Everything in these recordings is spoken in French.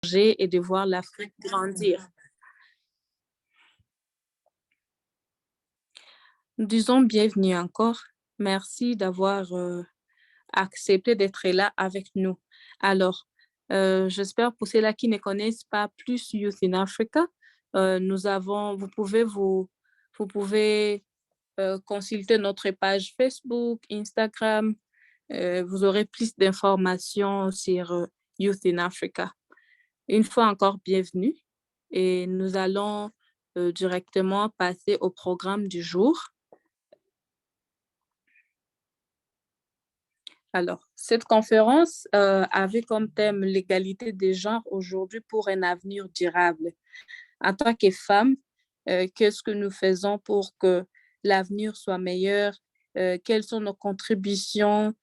et de voir l'Afrique grandir. Nous disons bienvenue encore. Merci d'avoir accepté d'être là avec nous. Alors, j'espère pour ceux-là qui ne connaissent pas plus Youth in Africa, vous pouvez consulter notre page Facebook, Instagram. Vous aurez plus d'informations sur Youth in Africa. Une fois encore, bienvenue. Et nous allons directement passer au programme du jour. Alors, cette conférence avait comme thème l'égalité des genres aujourd'hui pour un avenir durable. En tant que femmes, qu'est-ce que nous faisons pour que l'avenir soit meilleur? Quelles sont nos contributions?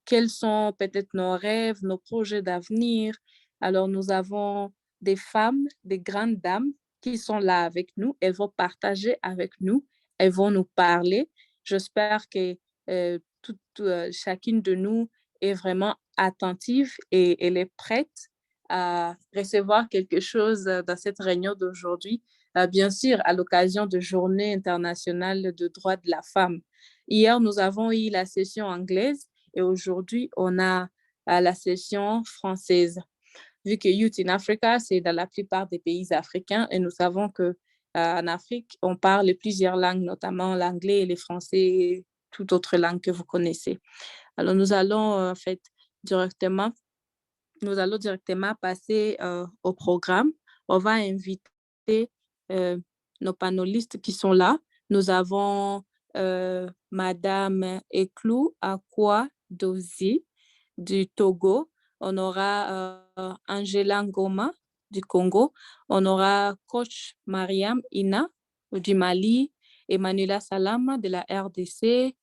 Quels sont peut-être nos rêves, nos projets d'avenir? Alors, nous avons des femmes, des grandes dames qui sont là avec nous. Elles vont partager avec nous. Elles vont nous parler. J'espère que chacune de nous est vraiment attentive et elle est prête à recevoir quelque chose dans cette réunion d'aujourd'hui, bien sûr, à l'occasion de Journée internationale de droits de la femme. Hier, nous avons eu la session anglaise et aujourd'hui, on a la session française. Vu que Youth in Africa, c'est dans la plupart des pays africains et nous savons que en Afrique, on parle plusieurs langues, notamment l'anglais et le français et toute autre langue que vous connaissez. Alors, directement nous allons directement passer au programme. On va inviter nos panélistes qui sont là. Nous avons Madame Eklou Akwa Dozi du Togo. On aura Angela Ngoma du Congo. On aura Coach Mariam Ina du Mali, Emmanuela Salama de la RDC,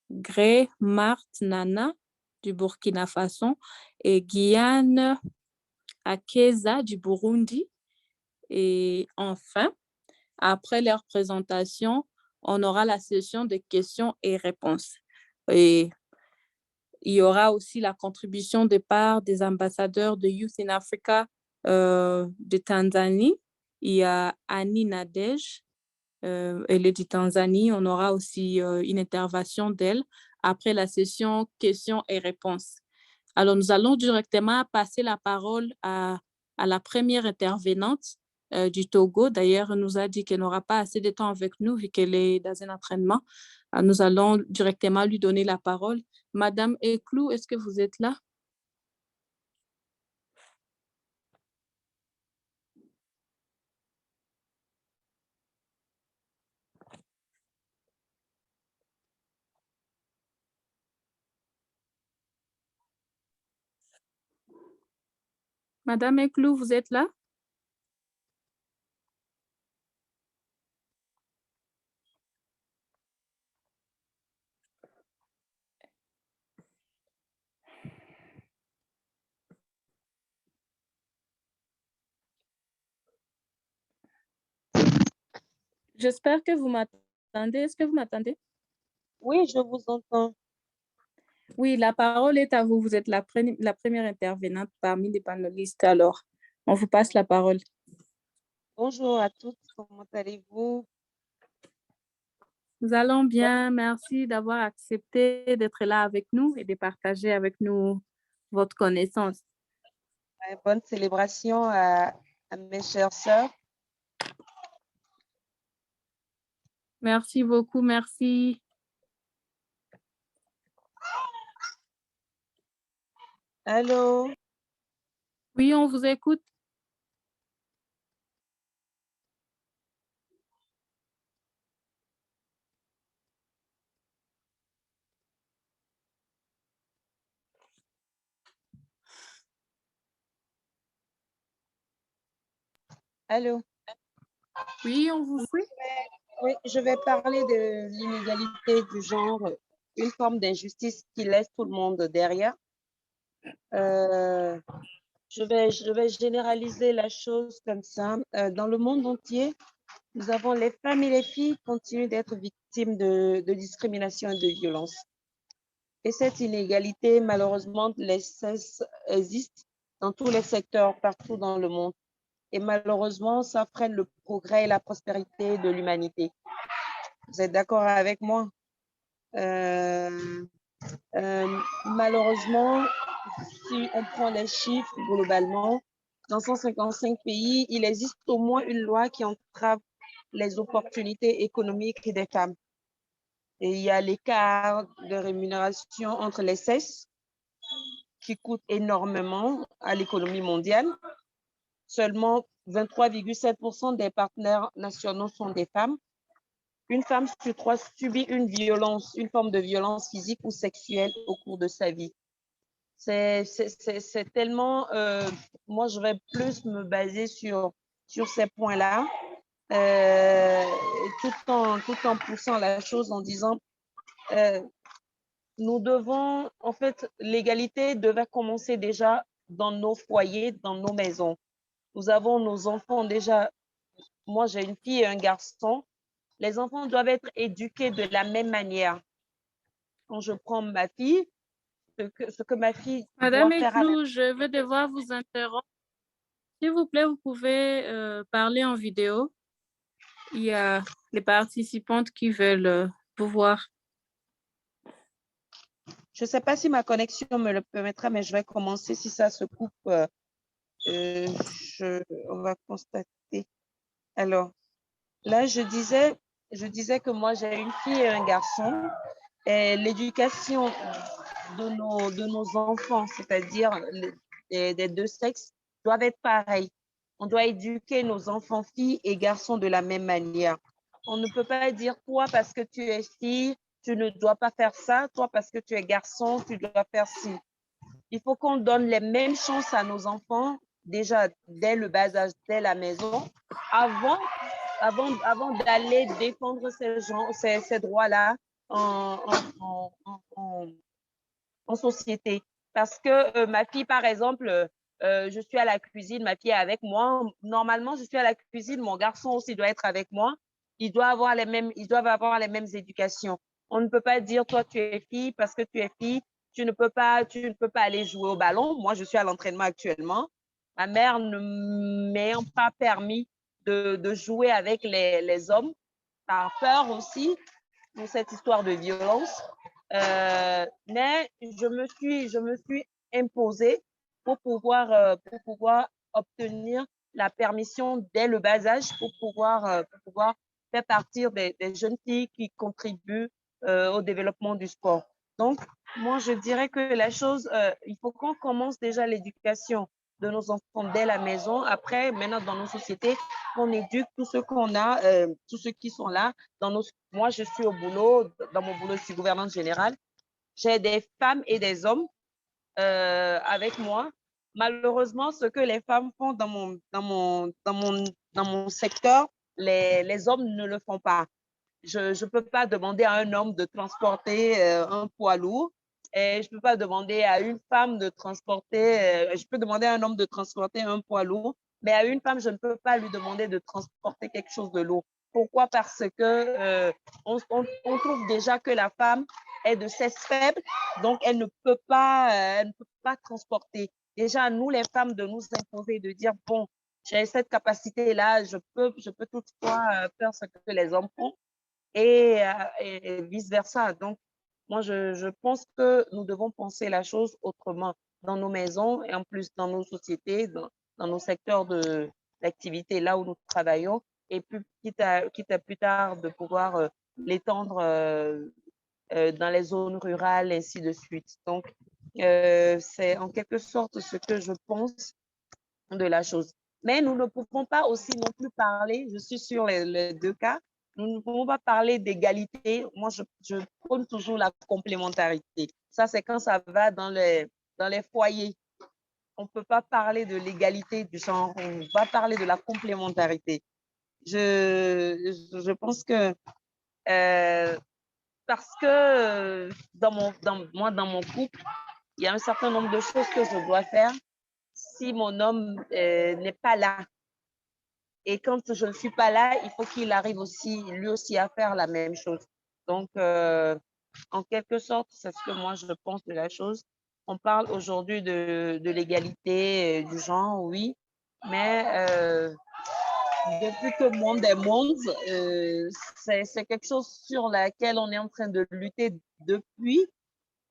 Gray Marthe Nana du Burkina Faso et Guyane Akeza du Burundi. Et enfin, après leur présentation, on aura la session de questions et réponses. Et il y aura aussi la contribution de part des ambassadeurs de Youth in Africa de Tanzanie. Il y a Annie Nadej, elle est de Tanzanie. On aura aussi une intervention d'elle après la session questions et réponses. Alors, nous allons directement passer la parole à la première intervenante du Togo. D'ailleurs, elle nous a dit qu'elle n'aura pas assez de temps avec nous vu qu'elle est dans un entraînement. Alors, nous allons directement lui donner la parole. Madame Eklou, est-ce que vous êtes là? Madame Eklou, vous êtes là? J'espère que vous m'entendez. Est-ce que vous m'entendez? Oui, je vous entends. Oui, la parole est à vous. Vous êtes la première intervenante parmi les panélistes. Alors, on vous passe la parole. Bonjour à toutes, comment allez-vous? Nous allons bien. Merci d'avoir accepté d'être là avec nous et de partager avec nous votre connaissance. Bonne célébration à mes chères sœurs. Merci beaucoup. Merci. Allô? Oui, on vous écoute. Allô? Oui, on vous suit. Oui, je vais parler de l'inégalité du genre, une forme d'injustice qui laisse tout le monde derrière. Je vais généraliser la chose comme ça. Dans le monde entier, nous avons les femmes et les filles continuent d'être victimes de discrimination et de violence. Et cette inégalité, malheureusement, existe dans tous les secteurs, partout dans le monde. Et malheureusement, ça freine le progrès et la prospérité de l'humanité. Vous êtes d'accord avec moi? Malheureusement, si on prend les chiffres globalement, dans 155 pays, il existe au moins une loi qui entrave les opportunités économiques des femmes. Et il y a l'écart de rémunération entre les sexes qui coûte énormément à l'économie mondiale. Seulement 23,7% des partenaires nationaux sont des femmes. Une femme sur trois subit une violence, une forme de violence physique ou sexuelle au cours de sa vie. C'est tellement, moi je vais plus me baser sur ces points-là, tout en poussant la chose en disant, nous devons, en fait, l'égalité devait commencer déjà dans nos foyers, dans nos maisons. Nous avons nos enfants déjà, moi j'ai une fille et un garçon, les enfants doivent être éduqués de la même manière. Quand je prends ma fille, ce que ma fille doit Madame faire à la... Eklou, je vais devoir vous interrompre. S'il vous plaît, vous pouvez parler en vidéo. Il y a les participantes qui veulent vous voir. Je ne sais pas si ma connexion me le permettra, mais je vais commencer. Si ça se coupe, on va constater. Alors, là, je disais que moi, j'ai une fille et un garçon. Et l'éducation de nos enfants, c'est-à-dire des deux sexes, doivent être pareils. On doit éduquer nos enfants, filles et garçons, de la même manière. On ne peut pas dire, toi, parce que tu es fille, tu ne dois pas faire ça. Toi, parce que tu es garçon, tu dois faire ci. Il faut qu'on donne les mêmes chances à nos enfants, déjà dès le bas âge, dès la maison, avant, avant d'aller défendre ces droits-là en, en, en, en société. Parce que ma fille, par exemple, je suis à la cuisine, ma fille est avec moi. Normalement, je suis à la cuisine, mon garçon aussi doit être avec moi. Ils doivent avoir les mêmes éducations. On ne peut pas dire, toi, tu es fille, parce que tu es fille, tu ne peux pas aller jouer au ballon. Moi, je suis à l'entraînement actuellement. Ma mère ne m'ayant pas permis de jouer avec les hommes, par peur aussi, pour cette histoire de violence. Mais je me suis imposée pour pouvoir obtenir la permission dès le bas âge pour pouvoir faire partir des jeunes filles qui contribuent au développement du sport. Donc, moi, je dirais que la chose, il faut qu'on commence déjà l'éducation de nos enfants dès la maison. Après, maintenant, dans nos sociétés, on éduque tous ceux qu'on a, tous ceux qui sont là. Moi, je suis au boulot, dans mon boulot, je suis gouvernante générale. J'ai des femmes et des hommes avec moi. Malheureusement, ce que les femmes font dans mon secteur, les hommes ne le font pas. Je ne peux pas demander à un homme de transporter un poids lourd et je ne peux pas demander à une femme de transporter, je peux demander à un homme de transporter un poids lourd, mais à une femme, je ne peux pas lui demander de transporter quelque chose de lourd. Pourquoi? Parce que on trouve déjà que la femme est de sexe faible, donc elle ne peut pas transporter. Déjà, nous, les femmes, de nous imposer, de dire, bon, j'ai cette capacité-là, je peux toutefois faire ce que les hommes font et vice-versa. Donc, moi, je pense que nous devons penser la chose autrement dans nos maisons et en plus dans nos sociétés, dans nos secteurs d'activité, là où nous travaillons, et puis quitte à plus tard de pouvoir l'étendre dans les zones rurales, ainsi de suite. Donc, c'est en quelque sorte ce que je pense de la chose. Mais nous ne pouvons pas aussi non plus parler, je suis sur les deux cas, nous ne pouvons pas parler d'égalité. Moi, je prône toujours la complémentarité. Ça, c'est quand ça va dans les foyers. On ne peut pas parler de l'égalité du genre, on va parler de la complémentarité. Je pense que parce que dans mon couple, il y a un certain nombre de choses que je dois faire si mon homme n'est pas là. Et quand je ne suis pas là, il faut qu'il arrive aussi, lui aussi, à faire la même chose. Donc, en quelque sorte, c'est ce que moi je pense de la chose. On parle aujourd'hui de l'égalité du genre, oui, mais depuis que le monde est monde, c'est quelque chose sur laquelle on est en train de lutter depuis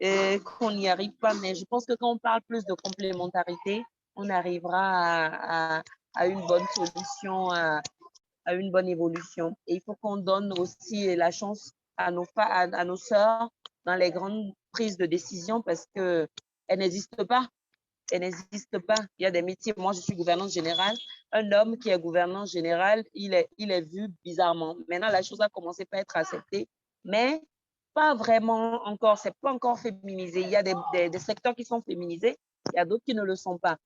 et qu'on n'y arrive pas. Mais je pense que quand on parle plus de complémentarité, on arrivera à une bonne solution, à une bonne évolution. Et il faut qu'on donne aussi la chance à nos sœurs dans les grandes prises de décision parce qu'elles n'existent pas. Elles n'existent pas. Il y a des métiers. Moi, je suis gouvernante générale. Un homme qui est gouvernant général, il est vu bizarrement. Maintenant, la chose a commencé par être acceptée, mais pas vraiment encore. C'est pas encore féminisé. Il y a des secteurs qui sont féminisés. Il y a d'autres qui ne le sont pas.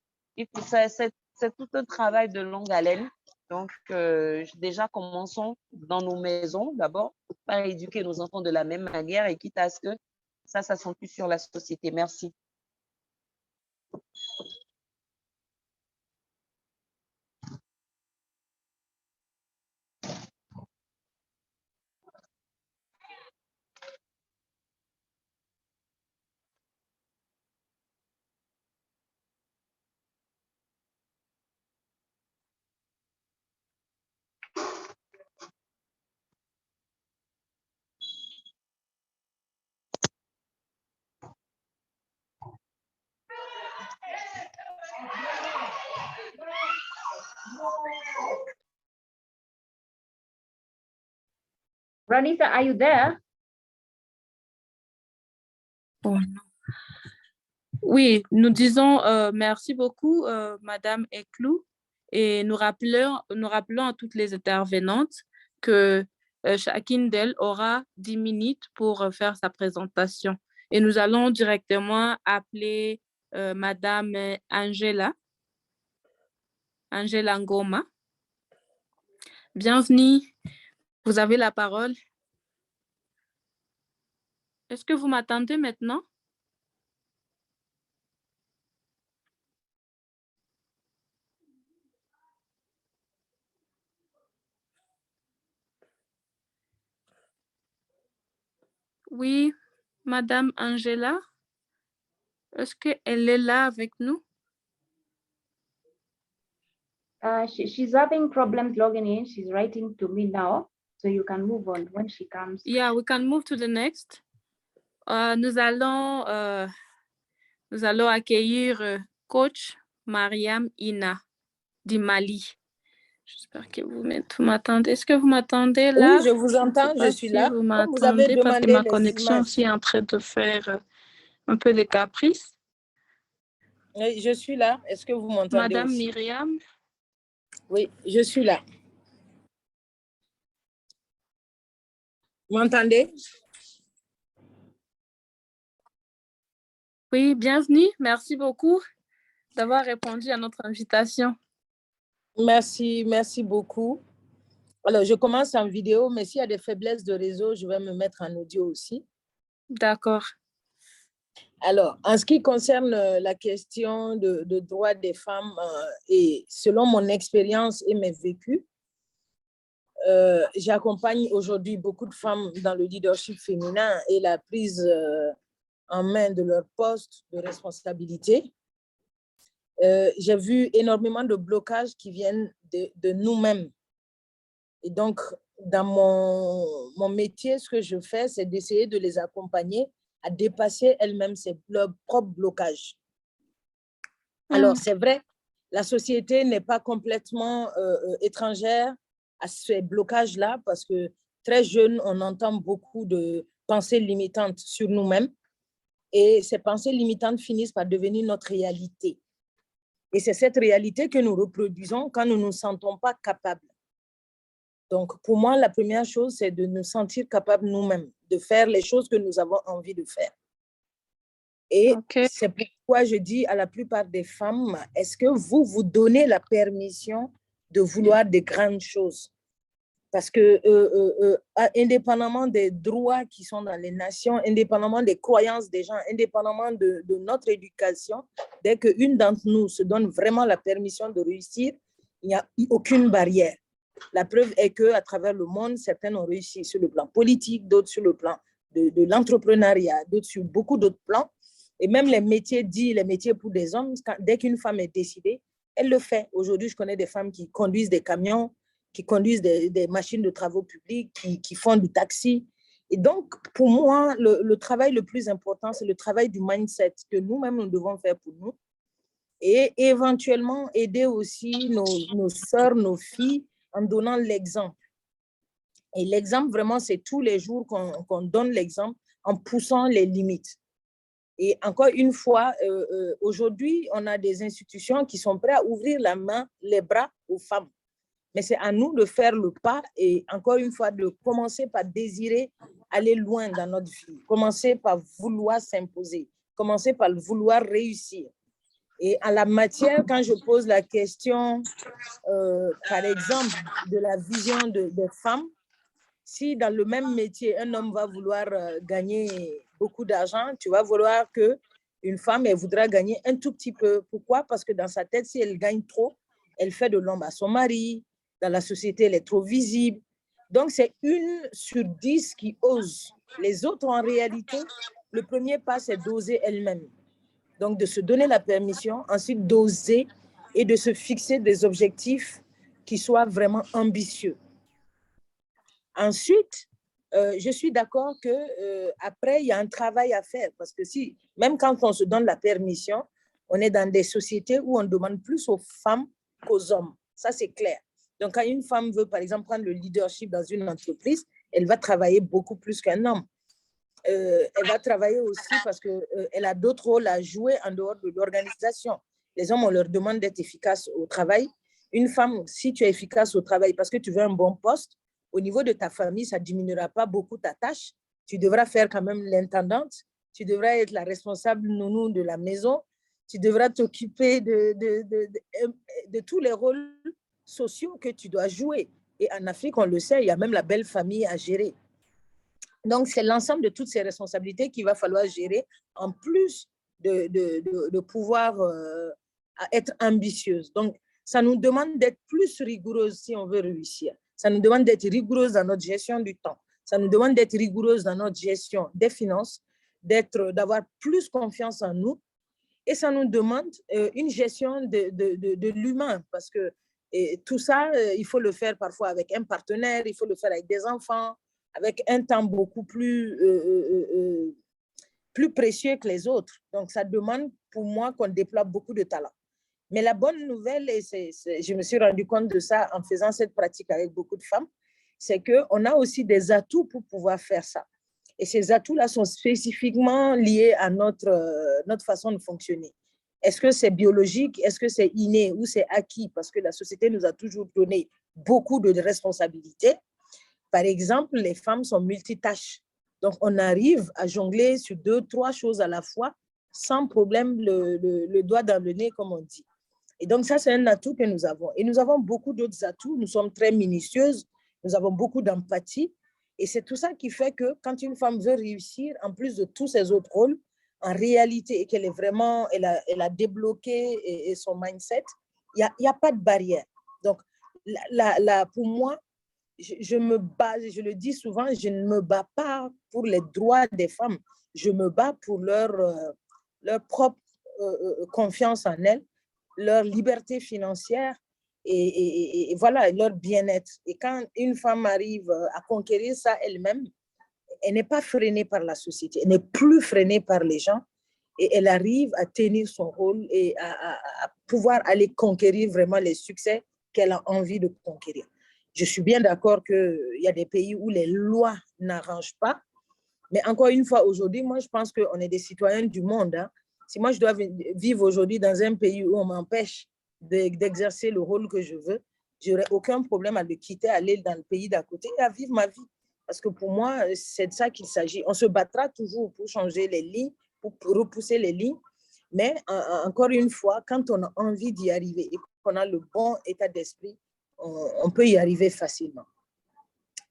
C'est tout un travail de longue haleine. Donc, déjà, commençons dans nos maisons, d'abord, par éduquer nos enfants de la même manière et quitte à ce que ça s'accentue sur la société. Merci. Ranisa, are you there? Oh, non. Oui, nous disons merci beaucoup, Madame Eklou, et nous rappelons à toutes les intervenantes que chacune d'elles aura 10 minutes pour faire sa présentation. Et nous allons directement appeler Madame Angela Ngoma. Bienvenue, vous avez la parole. Est-ce que vous m'attendez maintenant? Oui, Madame Angela, est-ce qu'elle est là avec nous? She's having problems logging in. She's writing to me now, so you can move on when she comes. Yeah, we can move to the next. Nous allons accueillir coach Mariam Ina du Mali. J'espère que vous m'attendez. Est-ce que vous m'attendez là? Oui, je vous entends, je suis là. Si vous Comme vous avez m'attendez, parce que demandé ma les connexion images. aussi est en train de faire un peu de caprice. Oui, je suis là. Est-ce que vous m'entendez Madame aussi? Myriam? Oui, je suis là. Vous m'entendez? Oui, bienvenue. Merci beaucoup d'avoir répondu à notre invitation. Merci, merci beaucoup. Alors, je commence en vidéo, mais s'il y a des faiblesses de réseau, je vais me mettre en audio aussi. D'accord. Alors, en ce qui concerne la question de droits des femmes, et selon mon expérience et mes vécus, j'accompagne aujourd'hui beaucoup de femmes dans le leadership féminin et la prise en main de leur poste de responsabilité. J'ai vu énormément de blocages qui viennent de nous-mêmes. Et donc, dans mon métier, ce que je fais, c'est d'essayer de les accompagner à dépasser elles-mêmes leurs propres blocages. Alors, c'est vrai, la société n'est pas complètement étrangère à ces blocages-là parce que très jeune, on entend beaucoup de pensées limitantes sur nous-mêmes et ces pensées limitantes finissent par devenir notre réalité. Et c'est cette réalité que nous reproduisons quand nous ne nous sentons pas capables. Donc, pour moi, la première chose, c'est de nous sentir capables nous-mêmes, de faire les choses que nous avons envie de faire. Et c'est pourquoi je dis à la plupart des femmes, est-ce que vous vous donnez la permission de vouloir de grandes choses? Parce que indépendamment des droits qui sont dans les nations, indépendamment des croyances des gens, indépendamment de notre éducation, dès qu'une d'entre nous se donne vraiment la permission de réussir, il n'y a aucune barrière. La preuve est qu'à travers le monde, certaines ont réussi sur le plan politique, d'autres sur le plan de l'entrepreneuriat, d'autres sur beaucoup d'autres plans. Et même les métiers dits, les métiers pour des hommes, dès qu'une femme est décidée, elle le fait. Aujourd'hui, je connais des femmes qui conduisent des camions, qui conduisent des machines de travaux publics, qui font du taxi. Et donc, pour moi, le travail le plus important, c'est le travail du mindset que nous-mêmes, nous devons faire pour nous. Et éventuellement, aider aussi nos sœurs, nos filles, en donnant l'exemple. Et l'exemple, vraiment, c'est tous les jours qu'on donne l'exemple en poussant les limites. Et encore une fois, aujourd'hui, on a des institutions qui sont prêtes à ouvrir la main, les bras aux femmes. Mais c'est à nous de faire le pas et encore une fois, de commencer par désirer aller loin dans notre vie, commencer par vouloir s'imposer, commencer par vouloir réussir. Et en la matière, quand je pose la question, par exemple, de la vision des femmes, si dans le même métier, un homme va vouloir gagner beaucoup d'argent, tu vas vouloir qu'une femme, elle voudra gagner un tout petit peu. Pourquoi? Parce que dans sa tête, si elle gagne trop, elle fait de l'ombre à son mari. Dans la société, elle est trop visible. Donc, c'est 1 sur 10 qui ose. Les autres, en réalité, le premier pas, c'est d'oser elle-même. Donc, de se donner la permission, ensuite d'oser et de se fixer des objectifs qui soient vraiment ambitieux. Ensuite, je suis d'accord qu'après, il y a un travail à faire parce que même quand on se donne la permission, on est dans des sociétés où on demande plus aux femmes qu'aux hommes. Ça, c'est clair. Donc, quand une femme veut, par exemple, prendre le leadership dans une entreprise, elle va travailler beaucoup plus qu'un homme. Elle va travailler aussi parce qu'elle a d'autres rôles à jouer en dehors de l'organisation. Les hommes, on leur demande d'être efficaces au travail. Une femme, si tu es efficace au travail parce que tu veux un bon poste, au niveau de ta famille, ça ne diminuera pas beaucoup ta tâche. Tu devras faire quand même l'intendante. Tu devras être la responsable nounou de la maison. Tu devras t'occuper de tous les rôles sociaux que tu dois jouer. Et en Afrique, on le sait, il y a même la belle famille à gérer. Donc, c'est l'ensemble de toutes ces responsabilités qu'il va falloir gérer, en plus de pouvoir être ambitieuse. Donc, ça nous demande d'être plus rigoureuse si on veut réussir. Ça nous demande d'être rigoureuse dans notre gestion du temps. Ça nous demande d'être rigoureuse dans notre gestion des finances, d'avoir plus confiance en nous. Et ça nous demande une gestion de l'humain parce que tout ça, il faut le faire parfois avec un partenaire, il faut le faire avec des enfants, avec un temps beaucoup plus précieux que les autres. Donc, ça demande pour moi qu'on déploie beaucoup de talent. Mais la bonne nouvelle, et je me suis rendu compte de ça en faisant cette pratique avec beaucoup de femmes, c'est qu'on a aussi des atouts pour pouvoir faire ça. Et ces atouts-là sont spécifiquement liés à notre façon de fonctionner. Est-ce que c'est biologique? Est-ce que c'est inné ou c'est acquis? Parce que la société nous a toujours donné beaucoup de responsabilités. Par exemple, les femmes sont multitâches. Donc, on arrive à jongler sur 2, 3 choses à la fois sans problème, le doigt dans le nez, comme on dit. Et donc, ça, c'est un atout que nous avons. Et nous avons beaucoup d'autres atouts. Nous sommes très minutieuses. Nous avons beaucoup d'empathie. Et c'est tout ça qui fait que quand une femme veut réussir, en plus de tous ses autres rôles, en réalité, et qu'elle est vraiment, elle a débloqué et son mindset, il n'y a pas de barrière. Donc, pour moi, je me bats, je le dis souvent, je ne me bats pas pour les droits des femmes. Je me bats pour leur propre confiance en elles, leur liberté financière et voilà, leur bien-être. Et quand une femme arrive à conquérir ça elle-même, elle n'est pas freinée par la société, elle n'est plus freinée par les gens et elle arrive à tenir son rôle et à pouvoir aller conquérir vraiment les succès qu'elle a envie de conquérir. Je suis bien d'accord qu'il y a des pays où les lois n'arrangent pas, mais encore une fois, aujourd'hui, moi, je pense qu'on est des citoyens du monde. Hein. Si moi, je dois vivre aujourd'hui dans un pays où on m'empêche d'exercer le rôle que je veux, je n'aurais aucun problème à le quitter, à aller dans le pays d'à côté et à vivre ma vie. Parce que pour moi, c'est de ça qu'il s'agit. On se battra toujours pour changer les lignes, pour repousser les lignes. Mais encore une fois, quand on a envie d'y arriver et qu'on a le bon état d'esprit, on peut y arriver facilement.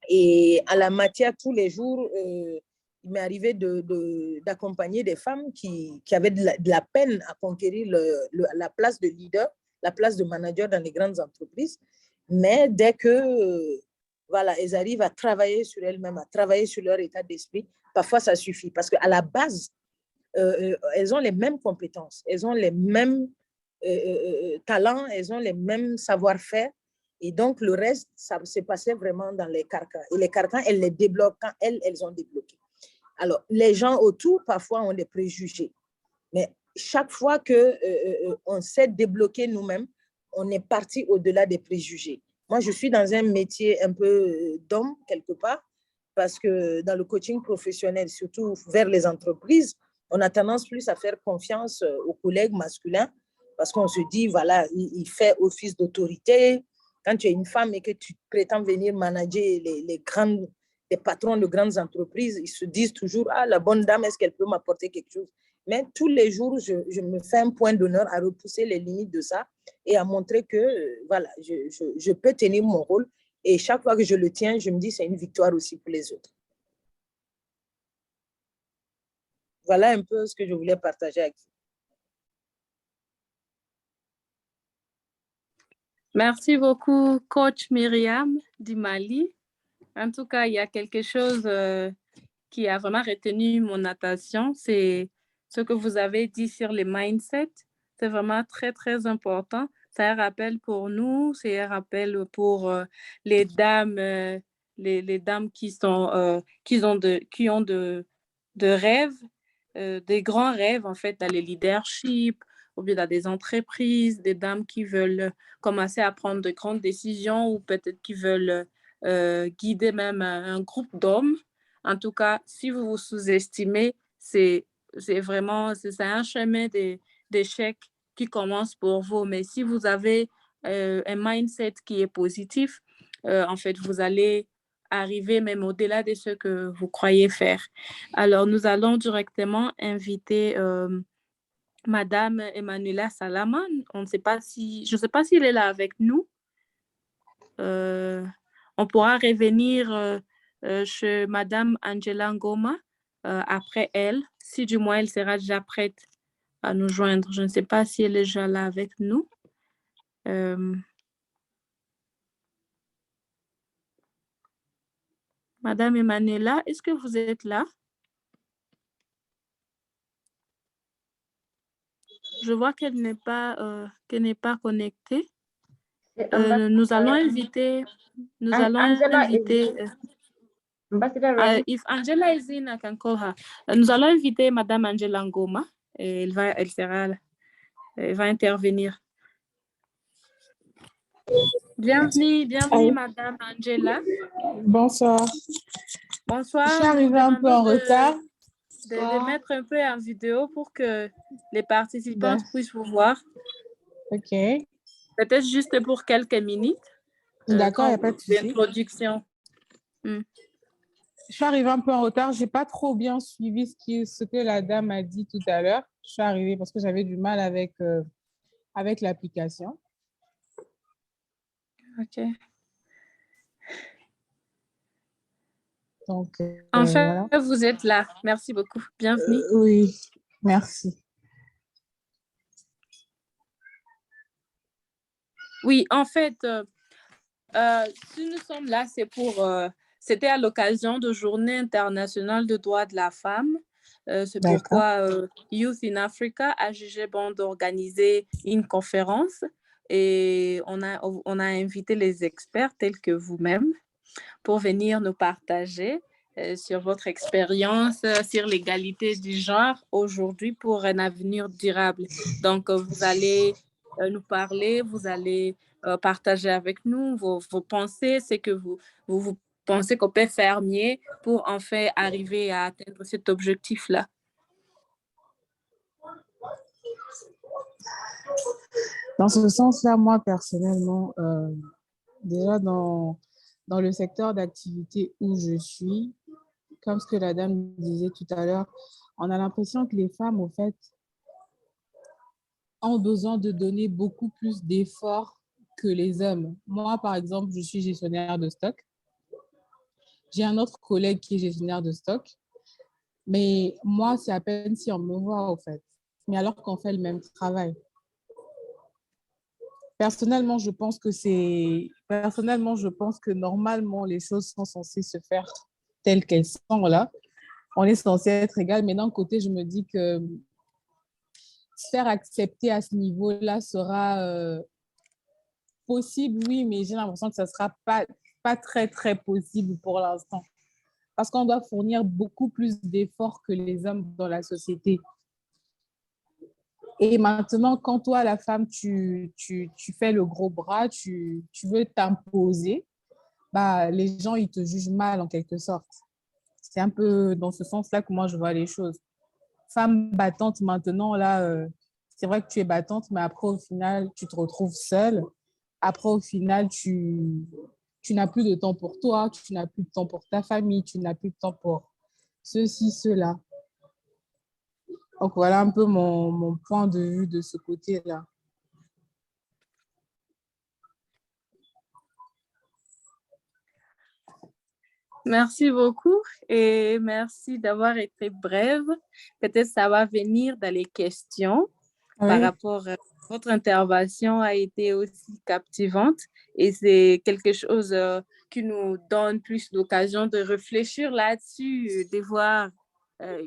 Et à la matière, tous les jours, il m'est arrivé d'accompagner des femmes qui avaient de la peine à conquérir la place de leader, la place de manager dans les grandes entreprises. Mais dès que voilà, elles arrivent à travailler sur elles-mêmes, à travailler sur leur état d'esprit, parfois ça suffit. Parce qu'à la base, elles ont les mêmes compétences, elles ont les mêmes talents, elles ont les mêmes savoir-faire. Et donc, le reste, ça s'est passé vraiment dans les carcans. Et les carcans, elles les débloquent quand elles ont débloqué. Alors, les gens autour, parfois, ont des préjugés. Mais chaque fois qu'on sait débloquer nous-mêmes, on est parti au-delà des préjugés. Moi, je suis dans un métier un peu d'homme, quelque part, parce que dans le coaching professionnel, surtout vers les entreprises, on a tendance plus à faire confiance aux collègues masculins parce qu'on se dit, voilà, il fait office d'autorité. Quand tu es une femme et que tu prétends venir manager les patrons de grandes entreprises, ils se disent toujours, ah, la bonne dame, est-ce qu'elle peut m'apporter quelque chose? Mais tous les jours, je me fais un point d'honneur à repousser les limites de ça et à montrer que, voilà, je peux tenir mon rôle. Et chaque fois que je le tiens, je me dis, c'est une victoire aussi pour les autres. Voilà un peu ce que je voulais partager avec vous. Merci beaucoup, coach Myriam du Mali. En tout cas, il y a quelque chose qui a vraiment retenu mon attention, c'est ce que vous avez dit sur les mindsets. C'est vraiment très, très important. C'est un rappel pour nous, c'est un rappel pour les dames, les dames qui ont de rêves, des grands rêves, en fait, dans le leadership, ou bien dans des entreprises, des dames qui veulent commencer à prendre de grandes décisions ou peut-être qui veulent guider même un groupe d'hommes. En tout cas, si vous vous sous-estimez, c'est vraiment c'est un chemin d'échec qui commence pour vous. Mais si vous avez un mindset qui est positif, en fait, vous allez arriver même au-delà de ce que vous croyez faire. Alors, nous allons directement inviter Madame Emanuela Salaman. Je ne sais pas si elle est là avec nous. On pourra revenir chez Madame Angela Ngoma après elle, si du moins elle sera déjà prête à nous joindre. Je ne sais pas si elle est déjà là avec nous. Madame Emanuela, est-ce que vous êtes là? Je vois qu'elle n'est pas connectée. Nous allons inviter. Ambassador Rain. If Angela is in, I can call her. Nous allons inviter Madame Angela Ngoma. Et elle va intervenir. Bienvenue Madame Angela. Bonsoir. Bonsoir. Je suis arrivée un peu en retard. De mettre un peu en vidéo pour que les participants puissent vous voir. Ok. Peut-être juste pour quelques minutes. D'accord, il n'y a pas de souci. D'introduction. Je suis arrivée un peu en retard. Je n'ai pas trop bien suivi ce que la dame a dit tout à l'heure. Je suis arrivée parce que j'avais du mal avec l'application. OK. Donc, enfin, voilà. vous êtes là. Merci beaucoup. Bienvenue. Oui, merci. Oui, en fait, si nous sommes là, c'était à l'occasion de Journée internationale des droits de la femme. C'est pourquoi Youth in Africa a jugé bon d'organiser une conférence et on a invité les experts tels que vous-même pour venir nous partager sur votre expérience sur l'égalité du genre aujourd'hui pour un avenir durable. Donc, vous allez nous parler, vous allez partager avec nous vos pensées, ce que vous pensez qu'on peut faire mieux pour enfin arriver à atteindre cet objectif-là. Dans ce sens-là, moi, personnellement, déjà dans le secteur d'activité où je suis, comme ce que la dame disait tout à l'heure, on a l'impression que les femmes, au fait, ont besoin de donner beaucoup plus d'efforts que les hommes. Moi, par exemple, je suis gestionnaire de stock. J'ai un autre collègue qui est gestionnaire de stock. Mais moi, c'est à peine si on me voit, au fait. Mais alors qu'on fait le même travail. Personnellement, je pense que normalement, les choses sont censées se faire telles qu'elles sont là. on est censé être égal, mais d'un côté, je me dis que se faire accepter à ce niveau-là sera possible, oui, mais j'ai l'impression que ça ne sera pas très, très possible pour l'instant. Parce qu'on doit fournir beaucoup plus d'efforts que les hommes dans la société. Et maintenant, quand toi, la femme, tu fais le gros bras, tu veux t'imposer, bah, les gens, ils te jugent mal en quelque sorte. C'est un peu dans ce sens-là que moi, je vois les choses. Femme battante maintenant, là, c'est vrai que tu es battante, mais après, au final, tu te retrouves seule. Après, au final, tu n'as plus de temps pour toi, tu n'as plus de temps pour ta famille, tu n'as plus de temps pour ceci, cela. Donc, voilà un peu mon point de vue de ce côté-là. Merci beaucoup et merci d'avoir été brève. Peut-être ça va venir dans les questions par Oui, rapport à votre intervention a été aussi captivante et c'est quelque chose qui nous donne plus l'occasion de réfléchir là-dessus, de voir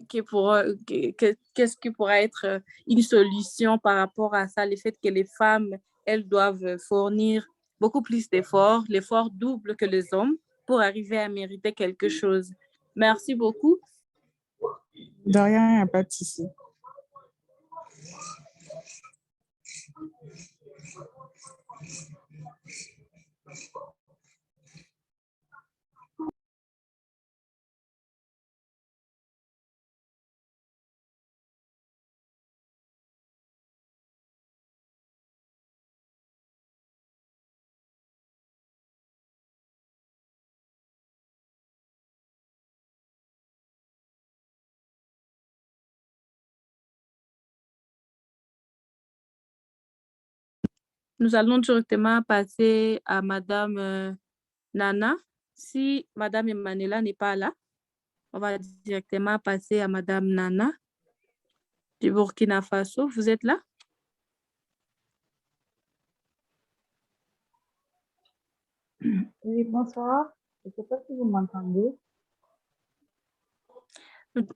qu'est-ce qui pourrait être une solution par rapport à ça, le fait que les femmes, elles doivent fournir beaucoup plus d'efforts, l'effort double que les hommes pour arriver à mériter quelque chose. Merci beaucoup. de rien, il n'y a pas de souci. Nous allons directement passer à Madame Nana. Si Madame Emanuela n'est pas là, on va directement passer à Madame Nana du Burkina Faso. Vous êtes là? Oui, bonsoir. Je ne sais pas si vous m'entendez.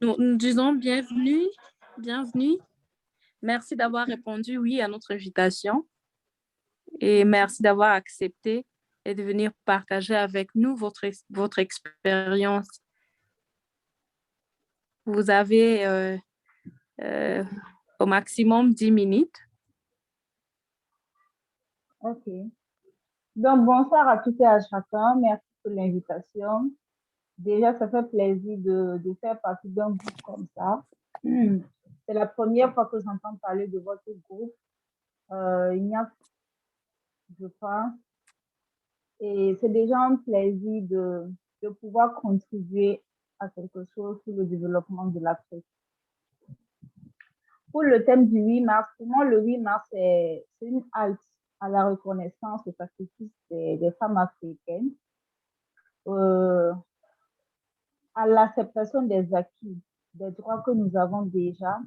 Nous disons bienvenue, bienvenue. Merci d'avoir répondu oui à notre invitation et merci d'avoir accepté et de venir partager avec nous votre expérience. Vous avez euh, au maximum 10 minutes. OK. Donc, bonsoir à toutes et à chacun. Merci pour l'invitation. Déjà, ça fait plaisir de faire partie d'un groupe comme ça. C'est la première fois que j'entends parler de votre groupe. Il y a, je pense, et c'est déjà un plaisir de pouvoir contribuer à quelque chose sur le développement de l'Afrique. Pour le thème du 8 mars, pour moi, le 8 mars, c'est une halte à la reconnaissance et sacrifice des femmes africaines, euh, à l'acceptation des acquis, des droits que nous avons déjà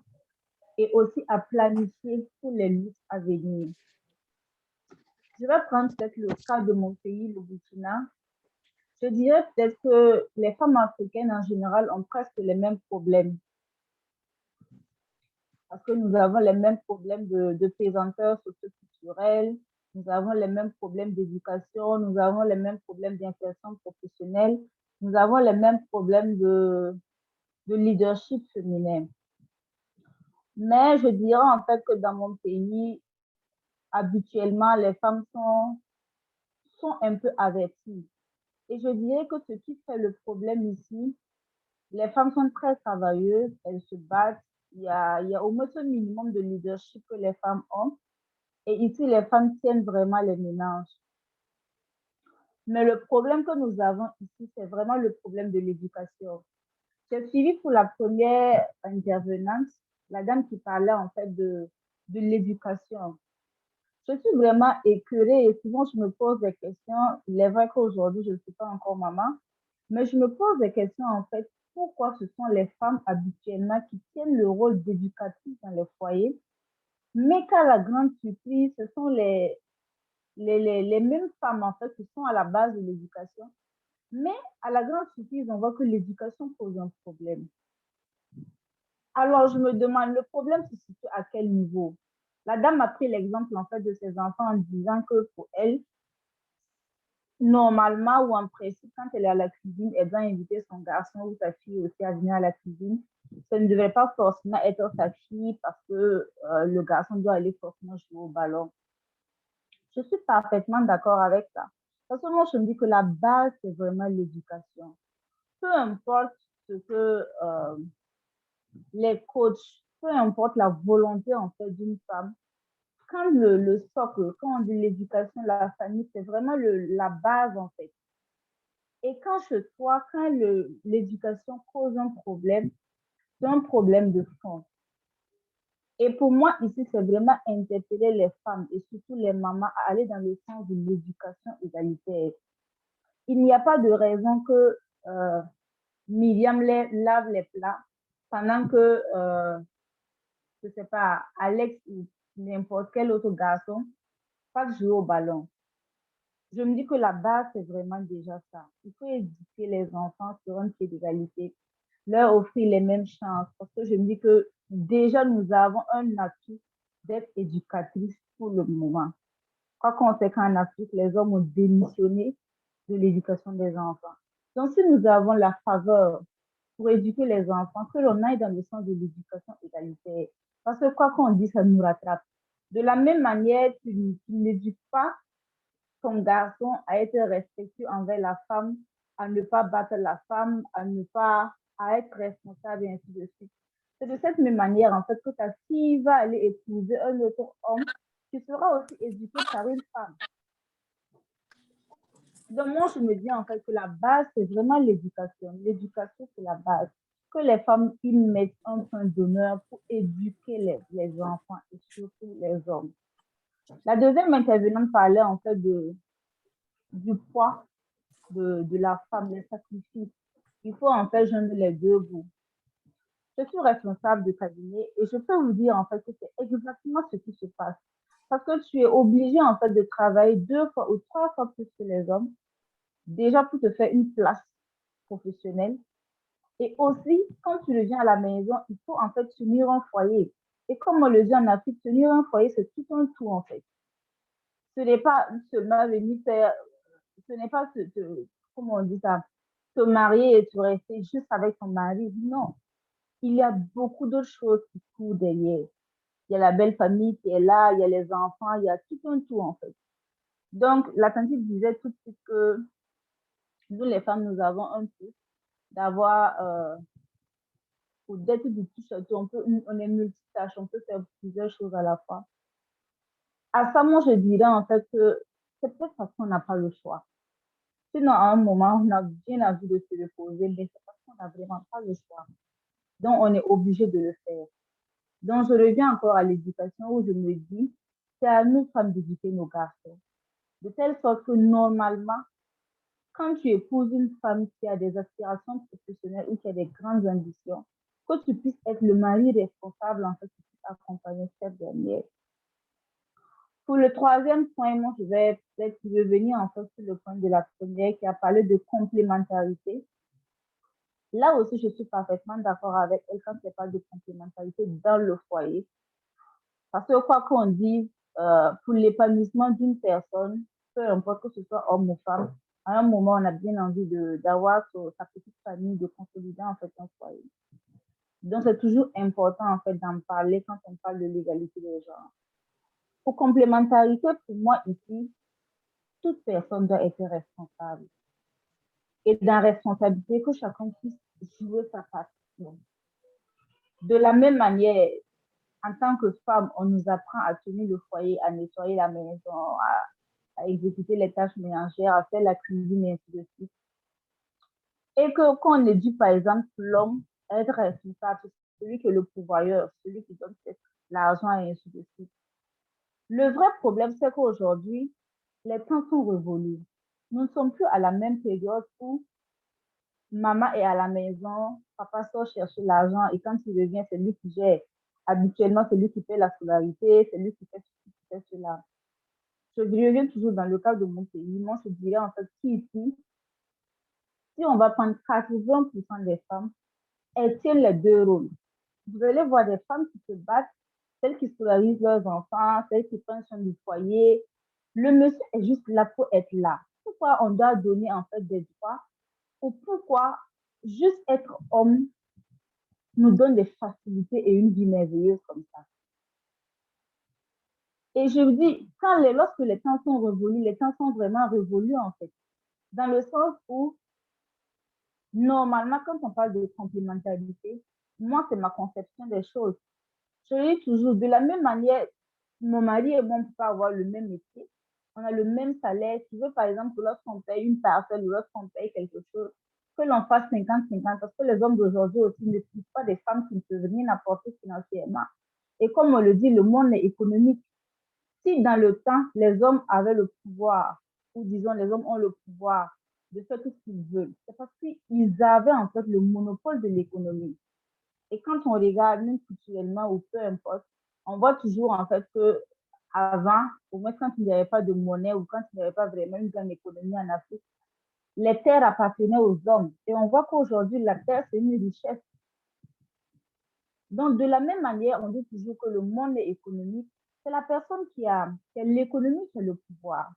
et aussi à planifier pour les luttes à venir. Je vais prendre peut-être le cas de mon pays, le Burkina. Je dirais peut-être que les femmes africaines en général ont presque les mêmes problèmes parce que nous avons les mêmes problèmes de pesanteur socio-culturelle, nous avons les mêmes problèmes d'éducation, nous avons les mêmes problèmes d'insertion professionnelle, nous avons les mêmes problèmes de leadership féminin. Mais je dirais en fait que dans mon pays, habituellement, les femmes sont un peu averties. Et je dirais que ce qui fait le problème ici, les femmes sont très travailleuses, elles se battent, il y a au moins ce minimum de leadership que les femmes ont. Et ici, les femmes tiennent vraiment les ménages. Mais le problème que nous avons ici, c'est vraiment le problème de l'éducation. J'ai suivi pour la première intervenante, la dame qui parlait en fait de l'éducation. Je suis vraiment écœurée et souvent je me pose des questions. Il est vrai qu'aujourd'hui, je ne suis pas encore maman, mais je me pose des questions en fait. Pourquoi ce sont les femmes habituellement qui tiennent le rôle d'éducatrice dans les foyers, mais qu'à la grande surprise, ce sont les mêmes femmes en fait qui sont à la base de l'éducation. Mais à la grande surprise, on voit que l'éducation pose un problème. Alors, je me demande, le problème se situe à quel niveau? La dame a pris l'exemple en fait de ses enfants en disant que pour elle, normalement ou en principe, quand elle est à la cuisine, elle doit inviter son garçon ou sa fille aussi à venir à la cuisine. Ça ne devrait pas forcément être sa fille parce que le garçon doit aller forcément jouer au ballon. Je suis parfaitement d'accord avec ça. Parce que moi, je me dis que la base, c'est vraiment l'éducation. Peu importe ce que les coachs, peu importe la volonté en fait d'une femme, quand le socle, quand on dit l'éducation, la famille, c'est vraiment la base en fait. Et quand chez toi, quand l'éducation cause un problème, c'est un problème de fond. Et pour moi, ici, c'est vraiment interpeller les femmes et surtout les mamans à aller dans le sens de l'éducation égalitaire. Il n'y a pas de raison que Myriam lave les plats pendant que, je ne sais pas, Alex ou n'importe quel autre garçon fasse jouer au ballon. Je me dis que la base, c'est vraiment déjà ça. Il faut éduquer les enfants sur un pied d'égalité, leur offrir les mêmes chances. Parce que je me dis que déjà, nous avons un atout d'être éducatrice pour le moment. Quoi qu'on sait qu'en Afrique, les hommes ont démissionné de l'éducation des enfants. Donc, si nous avons la faveur pour éduquer les enfants, que l'on aille dans le sens de l'éducation égalitaire. Parce que quoi qu'on dise, ça nous rattrape. De la même manière, tu n'éduques pas ton garçon à être respectueux envers la femme, à ne pas battre la femme, à ne pas à être responsable et ainsi de suite. C'est de cette même manière, en fait, que ta fille va aller épouser un autre homme qui sera aussi éduqué par une femme. Donc, moi, je me dis en fait que la base, c'est vraiment l'éducation. L'éducation, c'est la base. Que les femmes y mettent un point d'honneur pour éduquer les enfants et surtout les hommes. La deuxième intervenante parlait en fait du poids de la femme, les sacrifices. Il faut en fait joindre les deux bouts. Je suis responsable de cabinet et je peux vous dire en fait que c'est exactement ce qui se passe. Parce que tu es obligé en fait de travailler 2 fois ou 3 fois plus que les hommes, déjà pour te faire une place professionnelle. Et aussi, quand tu reviens à la maison, il faut en fait tenir un foyer. Et comme on le dit en Afrique, tenir un foyer, c'est tout un tout en fait. Ce n'est pas seulement venir faire, ce n'est pas comment on dit ça, te marier et te rester juste avec ton mari. Non, il y a beaucoup d'autres choses qui courent derrière. Il y a la belle famille qui est là, il y a les enfants, il y a tout un tout en fait. Donc, la tante disait tout de suite que nous, les femmes, nous avons un peu d'avoir, ou d'être du tout château, on est multitâche, on peut faire plusieurs choses à la fois. À ça, moi, je dirais en fait que c'est peut-être parce qu'on n'a pas le choix. Sinon, à un moment, on a bien envie de se reposer, mais c'est parce qu'on n'a vraiment pas le choix. Donc, on est obligé de le faire. Donc, je reviens encore à l'éducation où je me dis, c'est à nous, femmes, d'éduquer nos garçons. De telle sorte que normalement, quand tu épouses une femme qui a des aspirations professionnelles ou qui a des grandes ambitions, que tu puisses être le mari responsable, en fait, qui puisse accompagner cette dernière. Pour le troisième point, moi, je vais peut-être revenir en fait sur le point de la première qui a parlé de complémentarité. Là aussi, je suis parfaitement d'accord avec elle quand elle parle de complémentarité dans le foyer. Parce que quoi qu'on dise, pour l'épanouissement d'une personne, peu importe que ce soit homme ou femme, à un moment, on a bien envie d'avoir sa petite famille, de consolider en fait un foyer. Donc, c'est toujours important en fait d'en parler quand on parle de l'égalité des genres. Pour complémentarité, pour moi ici, toute personne doit être responsable. Et dans la responsabilité, que chacun puisse jouer sa partition. De la même manière, en tant que femme, on nous apprend à tenir le foyer, à nettoyer la maison, à exécuter les tâches ménagères, à faire la cuisine et ainsi de suite. Et que quand on éduque, par exemple, l'homme à être responsable, celui qui est le pourvoyeur, celui qui donne l'argent et ainsi de suite. Le vrai problème, c'est qu'aujourd'hui, les temps sont révolus. Nous ne sommes plus à la même période où maman est à la maison, papa sort chercher l'argent et quand il revient, c'est lui qui gère. Habituellement, c'est lui qui fait la scolarité, c'est lui qui fait ceci, qui fait cela. Je reviens toujours dans le cas de mon pays. Moi, je dirais en fait qu'ici, si on va prendre 80% des femmes, elles tiennent les deux rôles. vous allez voir des femmes qui se battent, celles qui scolarisent leurs enfants, celles qui prennent soin du foyer. Le monsieur est juste là pour être là. Pourquoi on doit donner en fait des droits ou pourquoi juste être homme nous donne des facilités et une vie merveilleuse comme ça. Et je vous dis, lorsque les temps sont révolus, les temps sont vraiment révolus en fait, dans le sens où normalement, quand on parle de complémentarité, moi, c'est ma conception des choses. Je dis toujours, de la même manière, mon mari et moi, on ne peut pas avoir le même métier. On a le même salaire. Tu veux, par exemple, que lorsqu'on paye une parcelle ou lorsqu'on paye quelque chose, que l'on fasse 50-50, parce que les hommes d'aujourd'hui aussi ne sont pas des femmes qui ne peuvent rien apporter financièrement. Et comme on le dit, le monde est économique. Si dans le temps, les hommes avaient le pouvoir, ou disons, les hommes ont le pouvoir de faire tout ce qu'ils veulent, c'est parce qu'ils avaient en fait le monopole de l'économie. Et quand on regarde, même culturellement ou peu importe, on voit toujours en fait que avant, au moins quand il n'y avait pas de monnaie ou quand il n'y avait pas vraiment une grande économie en Afrique, les terres appartenaient aux hommes. Et on voit qu'aujourd'hui, la terre, c'est une richesse. Donc, de la même manière, on dit toujours que le monde est économique. C'est la personne qui a l'économie qui a le pouvoir.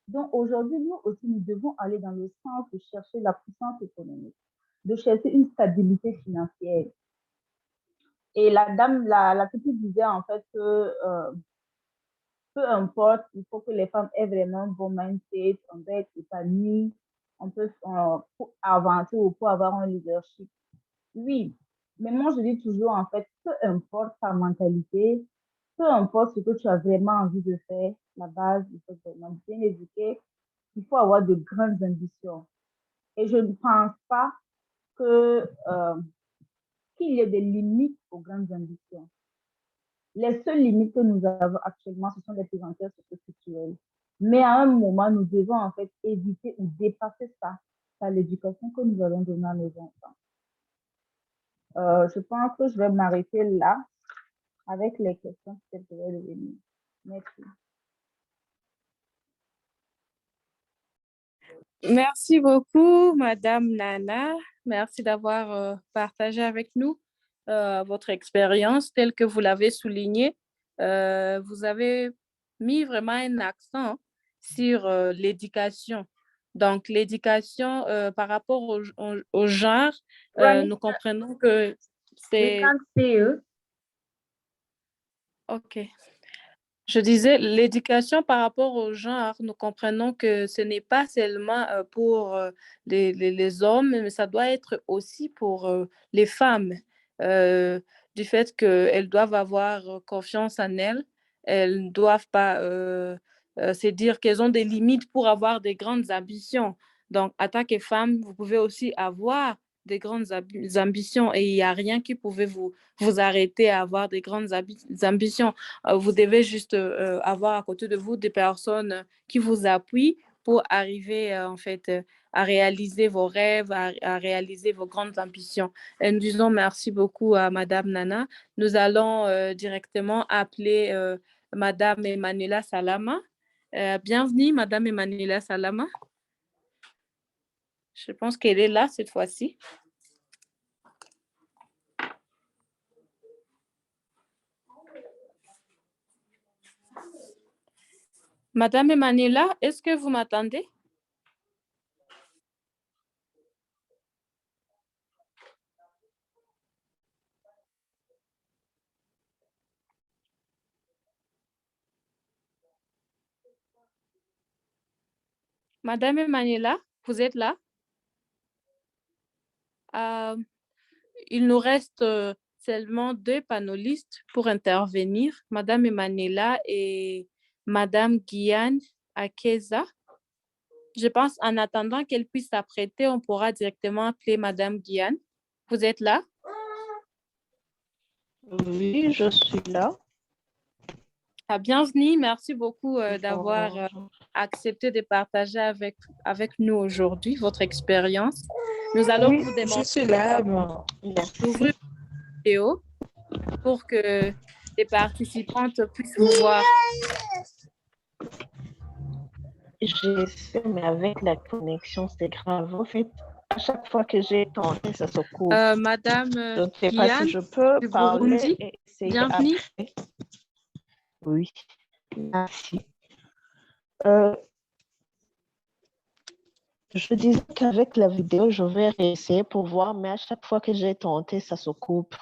Donc, aujourd'hui, nous aussi, nous devons aller dans le sens de chercher la puissance économique, de chercher une stabilité financière. Et la dame, la petite disait en fait que peu importe, il faut que les femmes aient vraiment un bon mindset, on doit être épanoui, on peut pour avancer ou pour avoir un leadership. Oui, mais moi je dis toujours en fait, peu importe ta mentalité, peu importe ce que tu as vraiment envie de faire, la base, il faut vraiment bien éduquer, il faut avoir de grandes ambitions. Et je ne pense pas que qu'il y ait des limites aux grandes ambitions. Les seules limites que nous avons actuellement, ce sont les pesanteurs socioculturelles. Mais à un moment, nous devons en fait éviter ou dépasser ça par l'éducation que nous allons donner à nos enfants. Je pense que je vais m'arrêter là avec les questions que je vais revenir. Merci. Merci beaucoup, Madame Nana. Merci d'avoir partagé avec nous votre expérience telle que vous l'avez souligné. Vous avez mis vraiment un accent sur l'éducation. Donc, l'éducation par rapport au genre, nous comprenons que c'est... We can't see you. OK. Je disais, l'éducation par rapport au genre, nous comprenons que ce n'est pas seulement pour les hommes, mais ça doit être aussi pour les femmes, du fait qu'elles doivent avoir confiance en elles. Elles ne doivent pas se dire qu'elles ont des limites pour avoir des grandes ambitions. Donc, en tant que femme, vous pouvez aussi avoir des grandes ambitions et il n'y a rien qui pouvait vous arrêter à avoir des grandes ambitions. Vous devez juste avoir à côté de vous des personnes qui vous appuient pour arriver en fait à réaliser vos rêves, à réaliser vos grandes ambitions. Et nous disons merci beaucoup à Madame Nana. Nous allons directement appeler Madame Emanuela Salama. Bienvenue, Madame Emanuela Salama. Je pense qu'elle est là cette fois-ci. Madame Emanuela, est-ce que vous m'entendez? Madame Emanuela, vous êtes là? Il nous reste seulement 2 panélistes pour intervenir, Madame Emanuela et Madame Guyane Akeza. Je pense en attendant qu'elle puisse s'apprêter, on pourra directement appeler Madame Guyane. Vous êtes là? Oui, je suis là. Bienvenue, merci beaucoup d'avoir accepté de partager avec nous aujourd'hui votre expérience. Nous allons vous demander je suis là. d'ouvrir la vidéo pour que les participantes puissent vous voir. J'ai fait, mais avec la connexion, c'est grave. En fait, à chaque fois que j'ai tenté, ça se coupe. Madame Je ne sais pas si Liane je peux du parler Burundi, et essayer bienvenue. après. Oui, merci. Euh, je disais qu'avec la vidéo, je vais réessayer pour voir, mais à chaque fois que j'ai tenté, ça se coupe.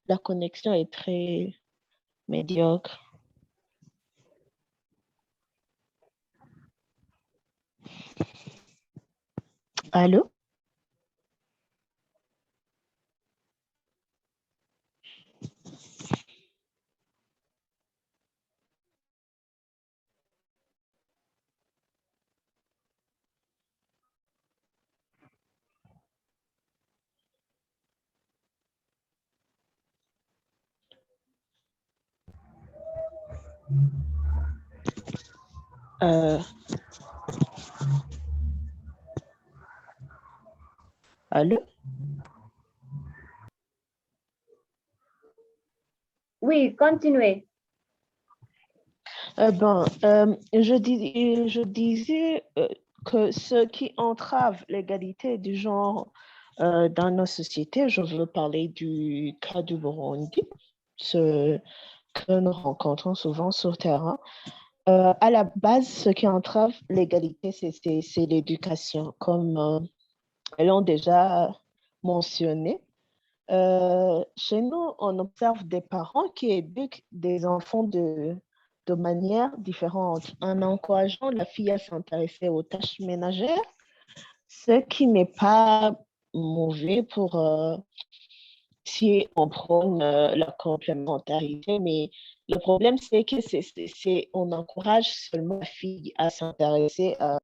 La connexion est très médiocre. Allô? Euh, allô? Oui, continuez. Je disais que ce qui entrave l'égalité du genre dans nos sociétés, je veux parler du cas du Burundi, ce que nous rencontrons souvent sur terrain. À la base, ce qui entrave l'égalité, c'est l'éducation, comme elles l'ont déjà mentionné. Chez nous, on observe des parents qui éduquent des enfants de manière différente, en encourageant la fille à s'intéresser aux tâches ménagères, ce qui n'est pas mauvais pour si on prône la complémentarité, mais le problème, c'est que on encourage seulement la fille à s'intéresser à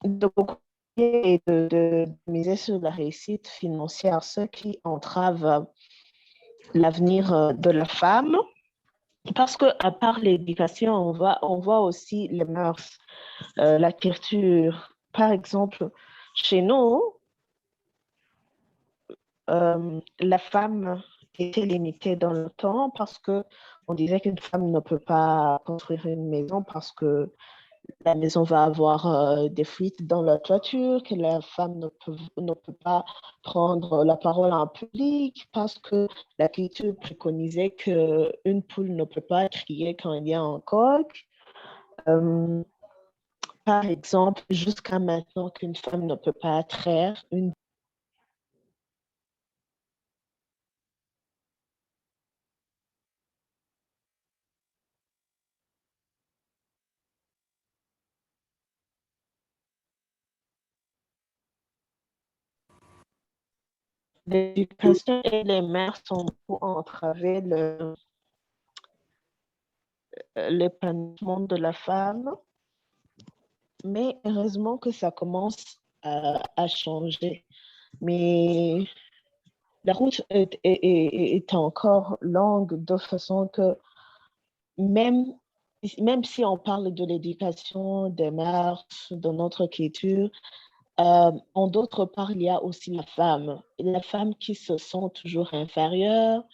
de beaucoup et de miser sur la réussite financière, ce qui entrave l'avenir de la femme. Parce que à part l'éducation, on voit aussi les mœurs, la culture. Par exemple, chez nous, la femme était limitée dans le temps parce que on disait qu'une femme ne peut pas construire une maison parce que la maison va avoir des fuites dans la toiture, que la femme ne peut pas prendre la parole en public parce que la culture préconisait qu'une poule ne peut pas crier quand il y a un coq. Euh, Par exemple, jusqu'à maintenant qu'une femme ne peut pas traire une l'éducation et les mères sont pour entraver l'épanouissement de la femme, mais heureusement que ça commence à changer. Mais la route est encore longue de façon que même, même si on parle de l'éducation, des mœurs, de notre culture, en d'autre part, il y a aussi la femme. La femme qui se sent toujours inférieure,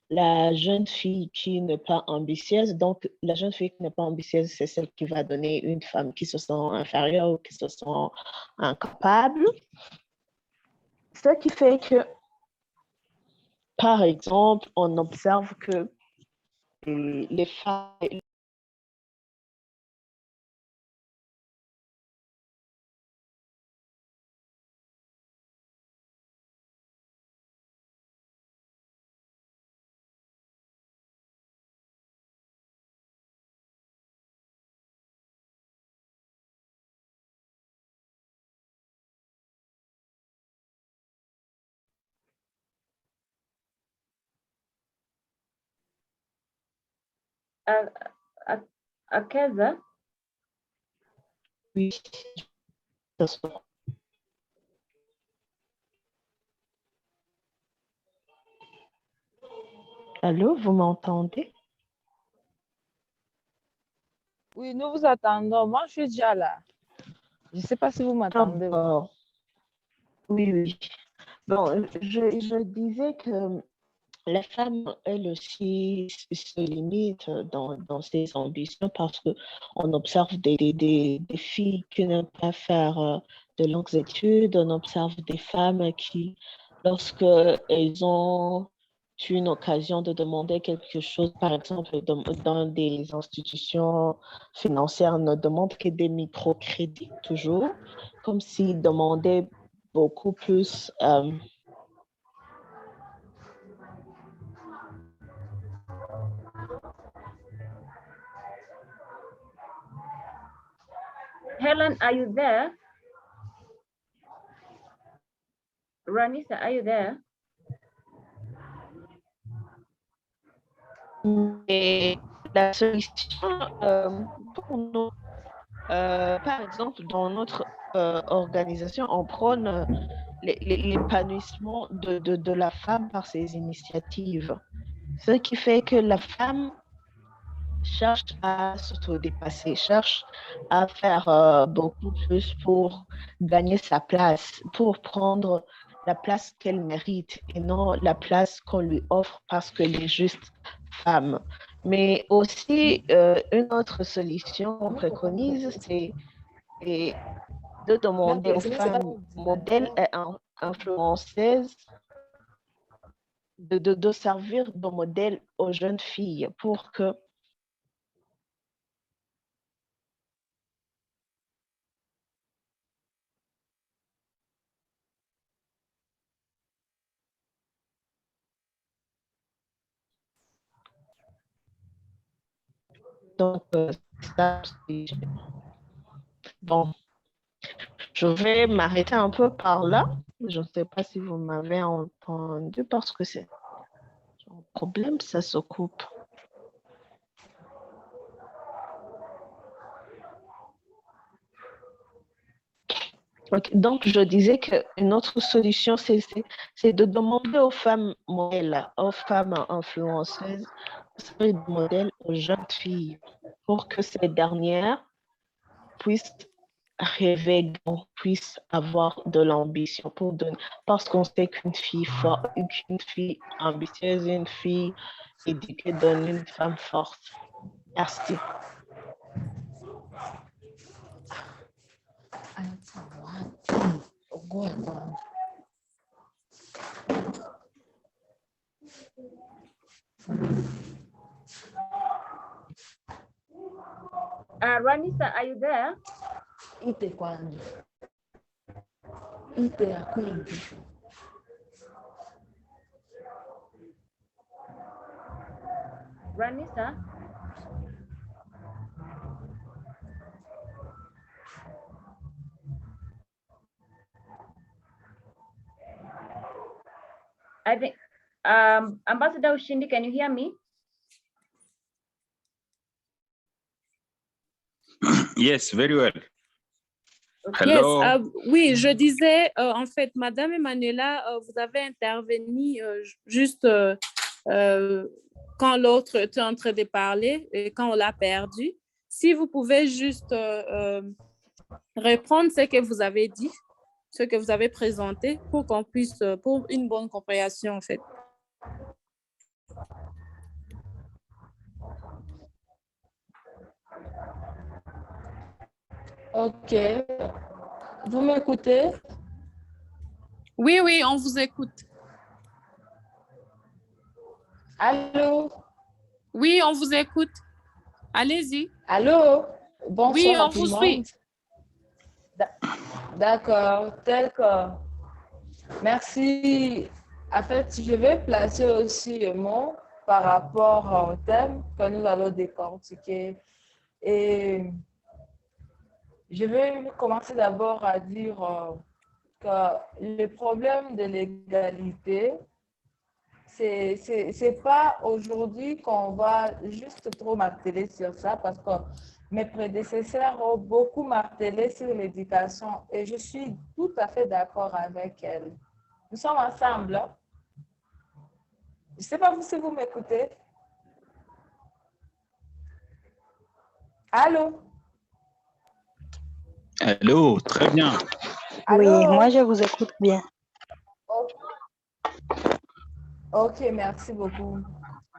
la jeune fille qui n'est pas ambitieuse. Donc, la jeune fille qui n'est pas ambitieuse, c'est celle qui va donner une femme qui se sent inférieure ou qui se sent incapable. Ce qui fait que, par exemple, on observe que les femmes À, à, à 15 heures? oui, allô, vous m'entendez? Oui, nous vous attendons. Moi, je suis déjà là. Je ne sais pas si vous m'attendez. Bon, oui, oui. Bon, je disais que la femme, elle aussi, se limite dans ses ambitions parce qu'on observe des filles qui n'aiment pas faire de longues études, on observe des femmes qui, lorsque elles ont une occasion de demander quelque chose, par exemple, dans des institutions financières, ne demandent que des microcrédits toujours, comme s'ils demandaient beaucoup plus. Helen, are you there? Ranisa, are you there? Et la solution pour nous, par exemple, dans notre organisation, on prône l'épanouissement de la femme par ses initiatives. Ce qui fait que la femme cherche à s'autodépasser, cherche à faire beaucoup plus pour gagner sa place, pour prendre la place qu'elle mérite et non la place qu'on lui offre parce qu'elle est juste femme. Mais aussi, une autre solution qu'on préconise, c'est de demander aux femmes modèles et influenceuses de servir de modèle aux jeunes filles pour que donc, ça, bon, je vais m'arrêter un peu par là. Je ne sais pas si vous m'avez entendu parce que c'est un problème, ça se coupe. Okay. Donc, je disais qu'une autre solution, c'est de demander aux femmes modèles, aux femmes influenceuses, de servir de modèle aux jeunes filles pour que ces dernières puissent rêver grand, puissent avoir de l'ambition pour donner, parce qu'on sait qu'une fille forte, une fille ambitieuse, une fille éduquée donne une femme forte. Merci. Ranisa, are you there? Ite quando? Ite a quindi? Ranisa? I think, Ambassador Ushindi, can you hear me? Yes, very well. Yes, Hello. oui, je disais, en fait, Madame Emanuela, vous avez intervenu juste quand l'autre était en train de parler et quand on l'a perdu. Si vous pouvez juste reprendre ce que vous avez dit, ce que vous avez présenté pour qu'on puisse, pour une bonne compréhension, en fait. Ok. Vous m'écoutez? Oui, oui, on vous écoute. Allô? Oui, on vous écoute. Allez-y. Allô? Bonsoir oui, on à tout vous le suit. monde. D'accord, d'accord. Merci. En fait, je vais placer aussi le mot par rapport au thème que nous allons décortiquer. Et je vais commencer d'abord à dire que le problème de l'égalité, c'est pas aujourd'hui qu'on va juste trop marteler sur ça parce que mes prédécesseurs ont beaucoup martelé sur l'éducation et je suis tout à fait d'accord avec elles. Nous sommes ensemble. Hein? Je ne sais pas si vous m'écoutez. Allô? Allô, très bien. Oui, Allô? moi je vous écoute bien. Oh, ok, merci beaucoup.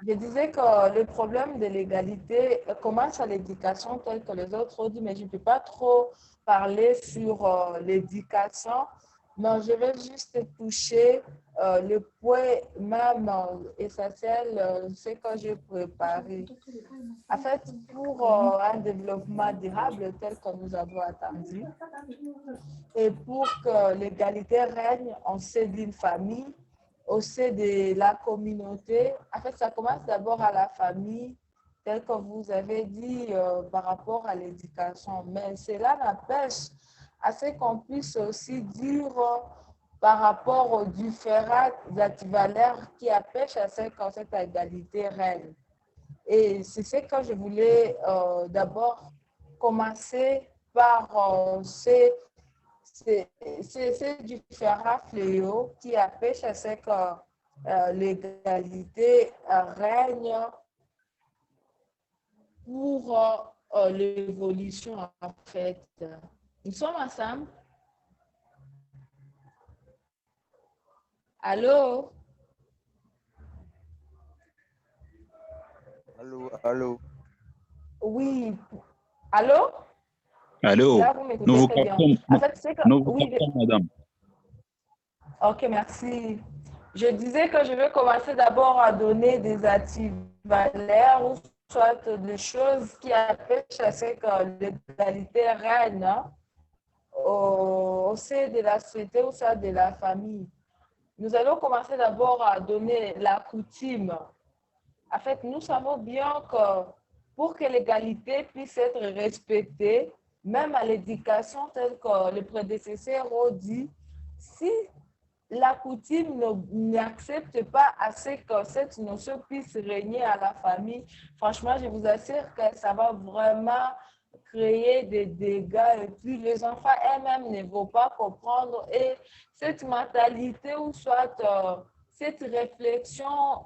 Je disais que le problème de l'égalité commence à l'éducation tel que les autres ont dit, mais je ne peux pas trop parler sur l'éducation. Non, je vais juste toucher le point même essentiel, ce que j'ai préparé. En fait, pour un développement durable tel que nous avons attendu, et pour que l'égalité règne au sein d'une famille, au sein de la communauté, en fait, ça commence d'abord à la famille, tel que vous avez dit par rapport à l'éducation. Mais cela n'empêche à ce qu'on puisse aussi dire par rapport aux différents équivalents qui empêchent à ce que cette égalité règne. Et c'est ce que je voulais d'abord commencer par ces différents fléaux qui empêchent à ce que l'égalité règne pour l'évolution en fait. Nous sommes ensemble? Allô? Allô, allô. Oui. Allô? Allô, Là, vous nous m'écoutez vous très bien. captons, En fait, c'est que, nous vous oui, captons, madame. ok, merci. Je disais que je vais commencer d'abord à donner des activalaires ou soit des choses qui empêchent à ce que l'égalité règne au sein de la société ou soit de la famille. Nous allons commencer d'abord à donner la coutume. En fait, nous savons bien que pour que l'égalité puisse être respectée, même à l'éducation telle que les prédécesseurs ont dit, si la coutume n'accepte pas assez que cette notion puisse régner à la famille, franchement, je vous assure que ça va vraiment créer des dégâts et puis les enfants eux-mêmes ne vont pas comprendre et cette mentalité ou soit cette réflexion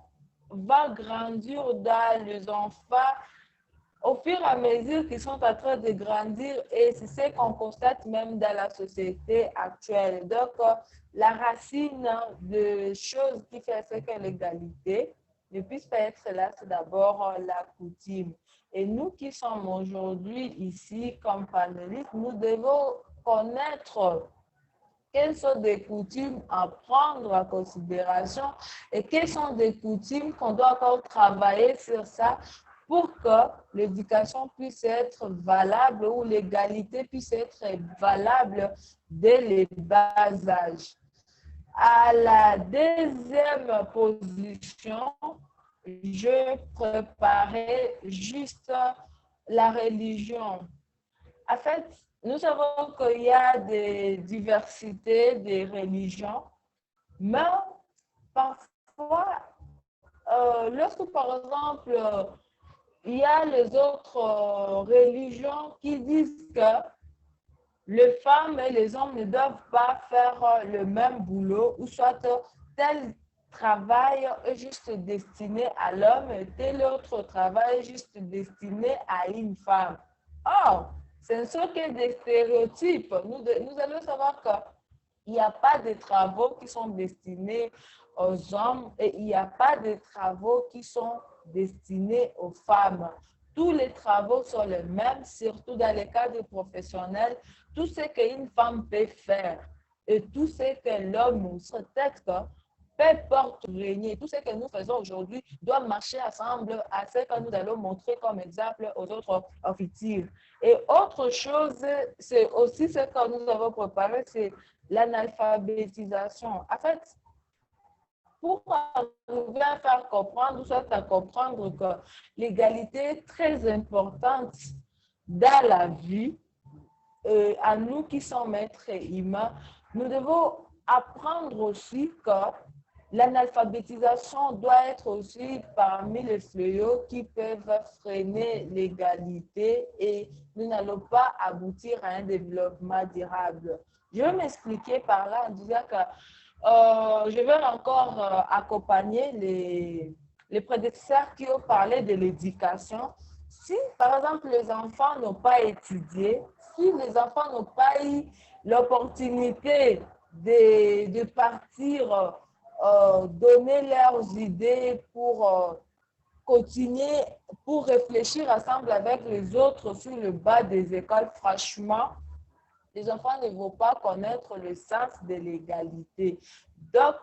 va grandir dans les enfants au fur et à mesure qu'ils sont en train de grandir et c'est ce qu'on constate même dans la société actuelle. Donc, la racine de choses qui fait ce que l'égalité ne puisse pas être là, c'est d'abord la coutume. Et nous qui sommes aujourd'hui ici comme panélistes, nous devons connaître quelles sont des coutumes à prendre en considération et quelles sont des coutumes qu'on doit encore travailler sur ça pour que l'éducation puisse être valable ou l'égalité puisse être valable dès les bas âges. À la deuxième position, je préparais juste la religion. En fait, nous savons qu'il y a des diversités de religions, mais parfois, lorsque par exemple, il y a les autres religions qui disent que les femmes et les hommes ne doivent pas faire le même boulot ou soit tel travail est juste destiné à l'homme et tel autre travail est juste destiné à une femme. Or, ce ne sont que des stéréotypes. Nous allons savoir qu'il n'y a pas de travaux qui sont destinés aux hommes et il n'y a pas de travaux qui sont destinés aux femmes. Tous les travaux sont les mêmes, surtout dans les cadres professionnels. Tout ce qu'une femme peut faire et tout ce que l'homme, peut-être, peu importe régner, tout ce que nous faisons aujourd'hui doit marcher ensemble à ce que nous allons montrer comme exemple aux autres officiers. Et autre chose, c'est aussi ce que nous avons préparé, c'est l'analphabétisation. En fait, pour arriver à faire comprendre, soit à comprendre que l'égalité est très importante dans la vie, à nous qui sommes êtres humains, nous devons apprendre aussi que l'analphabétisation doit être aussi parmi les fléaux qui peuvent freiner l'égalité et nous n'allons pas aboutir à un développement durable. Je vais m'expliquer par là en disant que je vais encore accompagner les prédécesseurs qui ont parlé de l'éducation. Si, par exemple, les enfants n'ont pas étudié, si les enfants n'ont pas eu l'opportunité de partir donner leurs idées pour continuer, pour réfléchir ensemble avec les autres sur le bas des écoles, franchement, les enfants ne vont pas connaître le sens de l'égalité. Donc,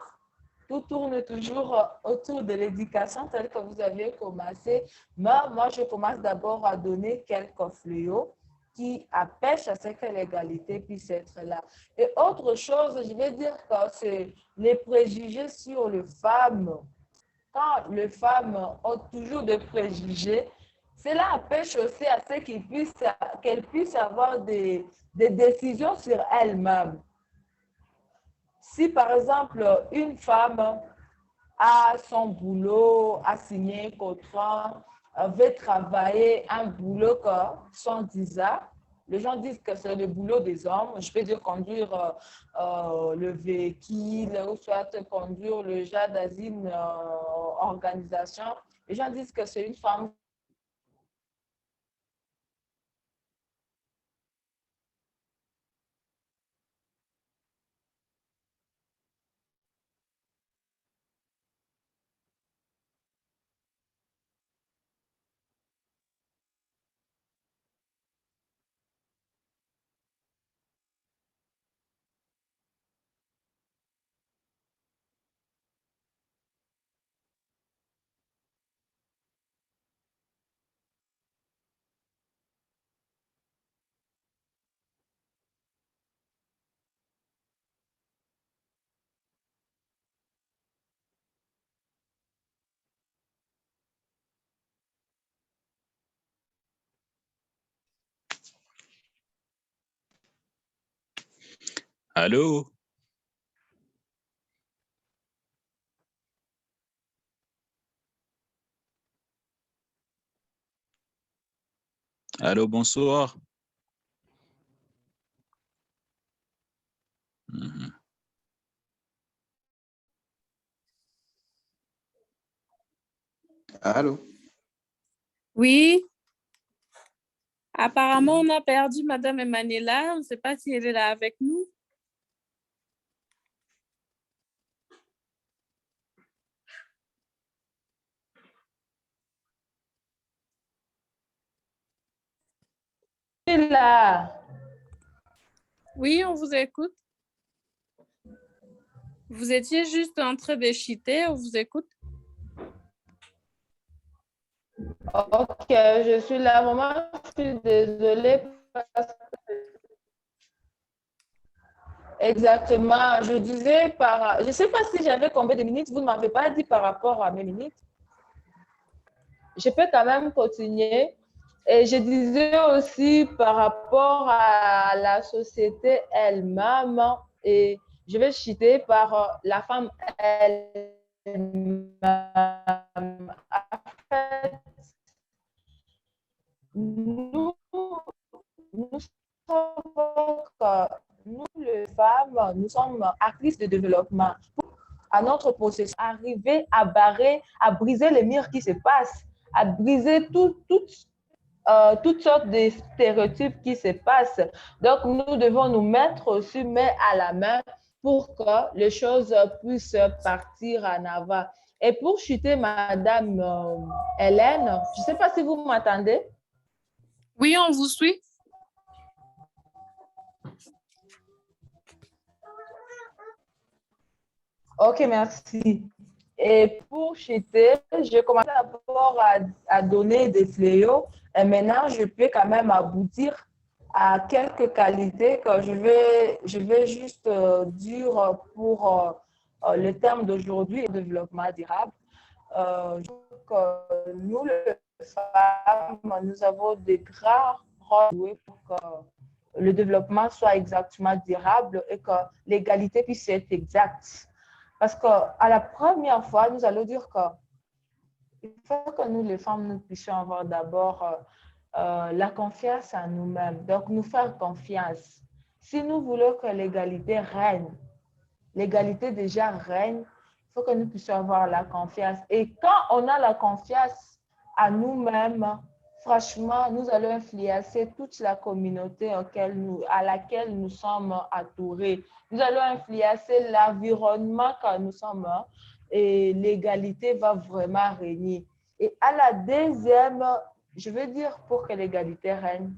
tout tourne toujours autour de l'éducation telle que vous avez commencé. Mais moi, je commence d'abord à donner quelques fléaux qui empêchent à ce que l'égalité puisse être là. Et autre chose, je vais dire que c'est les préjugés sur les femmes. Quand les femmes ont toujours des préjugés, cela empêche aussi à ce qu'elles puissent avoir des décisions sur elles-mêmes. Si, par exemple, une femme a son boulot, a signé un contrat, veut travailler un boulot que son disant, les gens disent que c'est le boulot des hommes. Je peux dire conduire le véhicule ou soit conduire le genre d'asile organisation. Les gens disent que c'est une femme. Allô? Allô, bonsoir. Mhm. Allô? Oui, apparemment, on a perdu Madame Emanuela. On ne sait pas si elle est là avec nous. Là. Oui, on vous écoute. Vous étiez juste en train de chuter, on vous écoute. Ok, je suis là. Maman, je suis désolée. Exactement. Je disais je ne sais pas si j'avais combien de minutes. Vous ne m'avez pas dit par rapport à mes minutes. Je peux quand même continuer. Et je disais aussi par rapport à la société elle-même, et je vais citer par la femme elle-même. En fait, nous savons que nous, les femmes, nous sommes actrices de développement. À notre processus, arriver à barrer, à briser les murs qui se passent, à briser toutes sortes de stéréotypes qui se passent. Donc, nous devons nous mettre aussi main à la main pour que les choses puissent partir en avant. Et pour chuter, Madame Hélène, je ne sais pas si vous m'entendez. Oui, on vous suit. Ok, merci. Et pour chuter, je commence d'abord à donner des fléaux et maintenant je peux quand même aboutir à quelques qualités que je vais juste dire pour le terme d'aujourd'hui, développement durable. Nous, les femmes, nous avons des grands rôles à jouer pour que le développement soit exactement durable et que l'égalité puisse être exacte. Parce qu'à la première fois, nous allons dire qu'il faut que nous, les femmes, nous puissions avoir d'abord la confiance en nous-mêmes. Donc, nous faire confiance. Si nous voulons que l'égalité règne, l'égalité déjà règne, il faut que nous puissions avoir la confiance. Et quand on a la confiance à nous-mêmes, franchement, nous allons influencer toute la communauté à laquelle nous sommes entourés. Nous allons influencer l'environnement que nous sommes et l'égalité va vraiment régner. Et à la deuxième, je veux dire, pour que l'égalité règne,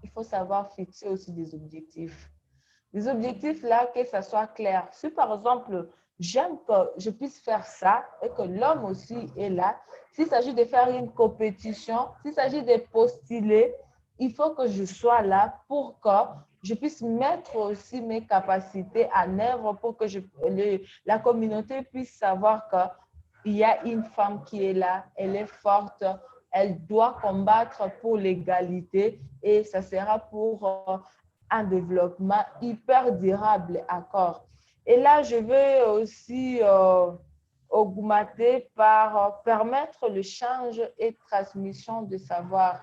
il faut savoir fixer aussi des objectifs. Les objectifs là, que ça soit clair. Si par exemple, j'aime que je puisse faire ça et que l'homme aussi est là, s'il s'agit de faire une compétition, s'il s'agit de postuler, il faut que je sois là pour que je puisse mettre aussi mes capacités en œuvre pour que la communauté puisse savoir qu'il y a une femme qui est là, elle est forte, elle doit combattre pour l'égalité et ça sera pour un développement hyper durable encore. Et là, je vais aussi augmenter par permettre l'échange et transmission de savoir.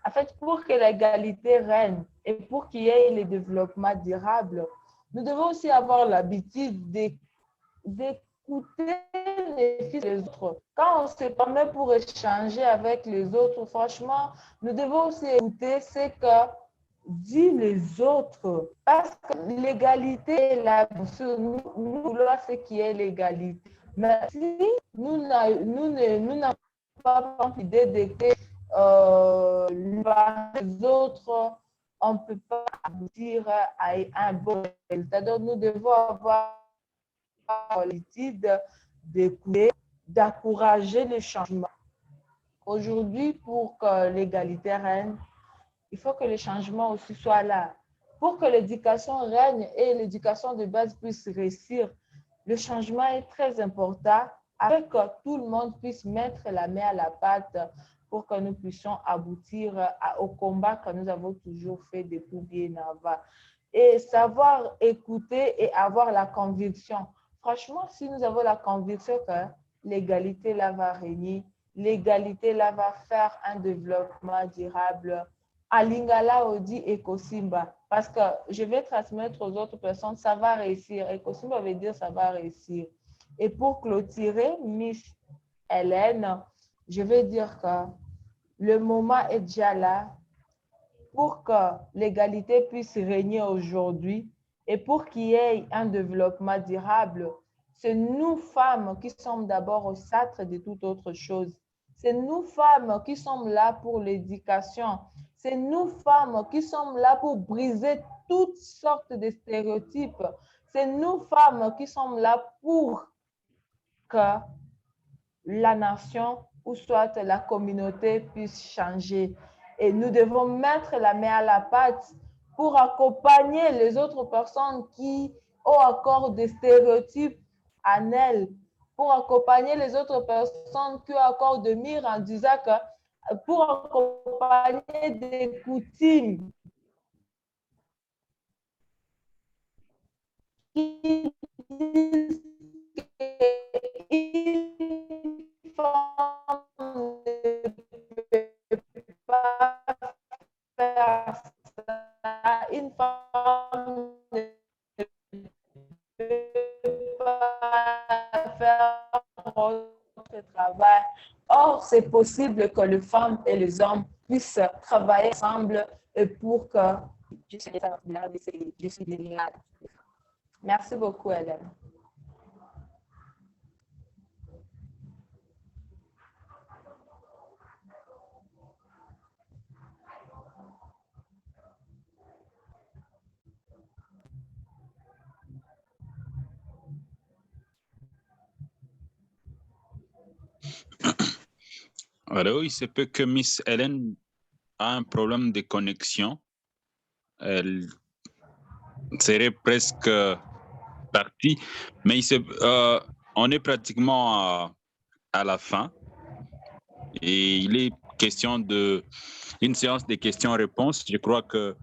En fait, pour que l'égalité règne et pour qu'il y ait le développement durable, nous devons aussi avoir l'habitude d'écouter les fils des autres. Quand on se permet pour échanger avec les autres, franchement, nous devons aussi écouter ce que disent les autres. Parce que l'égalité est là. Nous voulons ce qui est l'égalité. Mais si nous n'avons pas l'idée d'écouter les autres, on ne peut pas aboutir à un bon résultat. Donc, nous devons avoir l'attitude d'écouter, d'encourager le changement. Aujourd'hui, pour que l'égalité règne, il faut que le changement aussi soit là. Pour que l'éducation règne et l'éducation de base puisse réussir, le changement est très important afin que tout le monde puisse mettre la main à la pâte pour que nous puissions aboutir au combat que nous avons toujours fait depuis bien avant. Et savoir écouter et avoir la conviction. Franchement, si nous avons la conviction que l'égalité là va régner, l'égalité là va faire un développement durable, à Lingala Odi et Kosimba, parce que je vais transmettre aux autres personnes, ça va réussir. Et Kosimba veut dire ça va réussir. Et pour clôturer, Miss Hélène, je vais dire que le moment est déjà là pour que l'égalité puisse régner aujourd'hui et pour qu'il y ait un développement durable. C'est nous, femmes, qui sommes d'abord au centre de toute autre chose. C'est nous, femmes, qui sommes là pour l'éducation. C'est nous, femmes, qui sommes là pour briser toutes sortes de stéréotypes. C'est nous, femmes, qui sommes là pour que la nation ou soit la communauté puisse changer. Et nous devons mettre la main à la pâte pour accompagner les autres personnes qui ont encore des stéréotypes en elles, pour accompagner les autres personnes qui ont encore de mire en disant que pour accompagner des coutumes qui disent qu'une femme ne peut pas faire ça, une femme ne peut pas faire autre travail. Or, c'est possible que les femmes et les hommes puissent travailler ensemble pour que je suis géniale. Merci beaucoup, Hélène. Alors, il se peut que Miss Hélène a un problème de connexion. Elle serait presque partie, mais on est pratiquement à la fin. Et il est question d'une séance de questions-réponses. Je crois que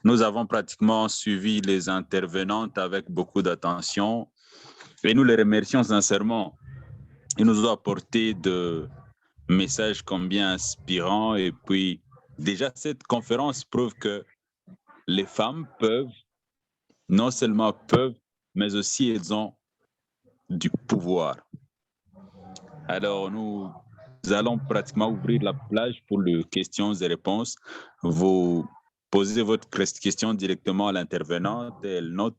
nous avons pratiquement suivi les intervenantes avec beaucoup d'attention et nous les remercions sincèrement. Ils nous ont apporté de messages combien inspirants et puis déjà cette conférence prouve que les femmes peuvent, non seulement peuvent, mais aussi elles ont du pouvoir. Alors nous allons pratiquement ouvrir la plage pour les questions et réponses. Vous posez votre question directement à l'intervenante et elle note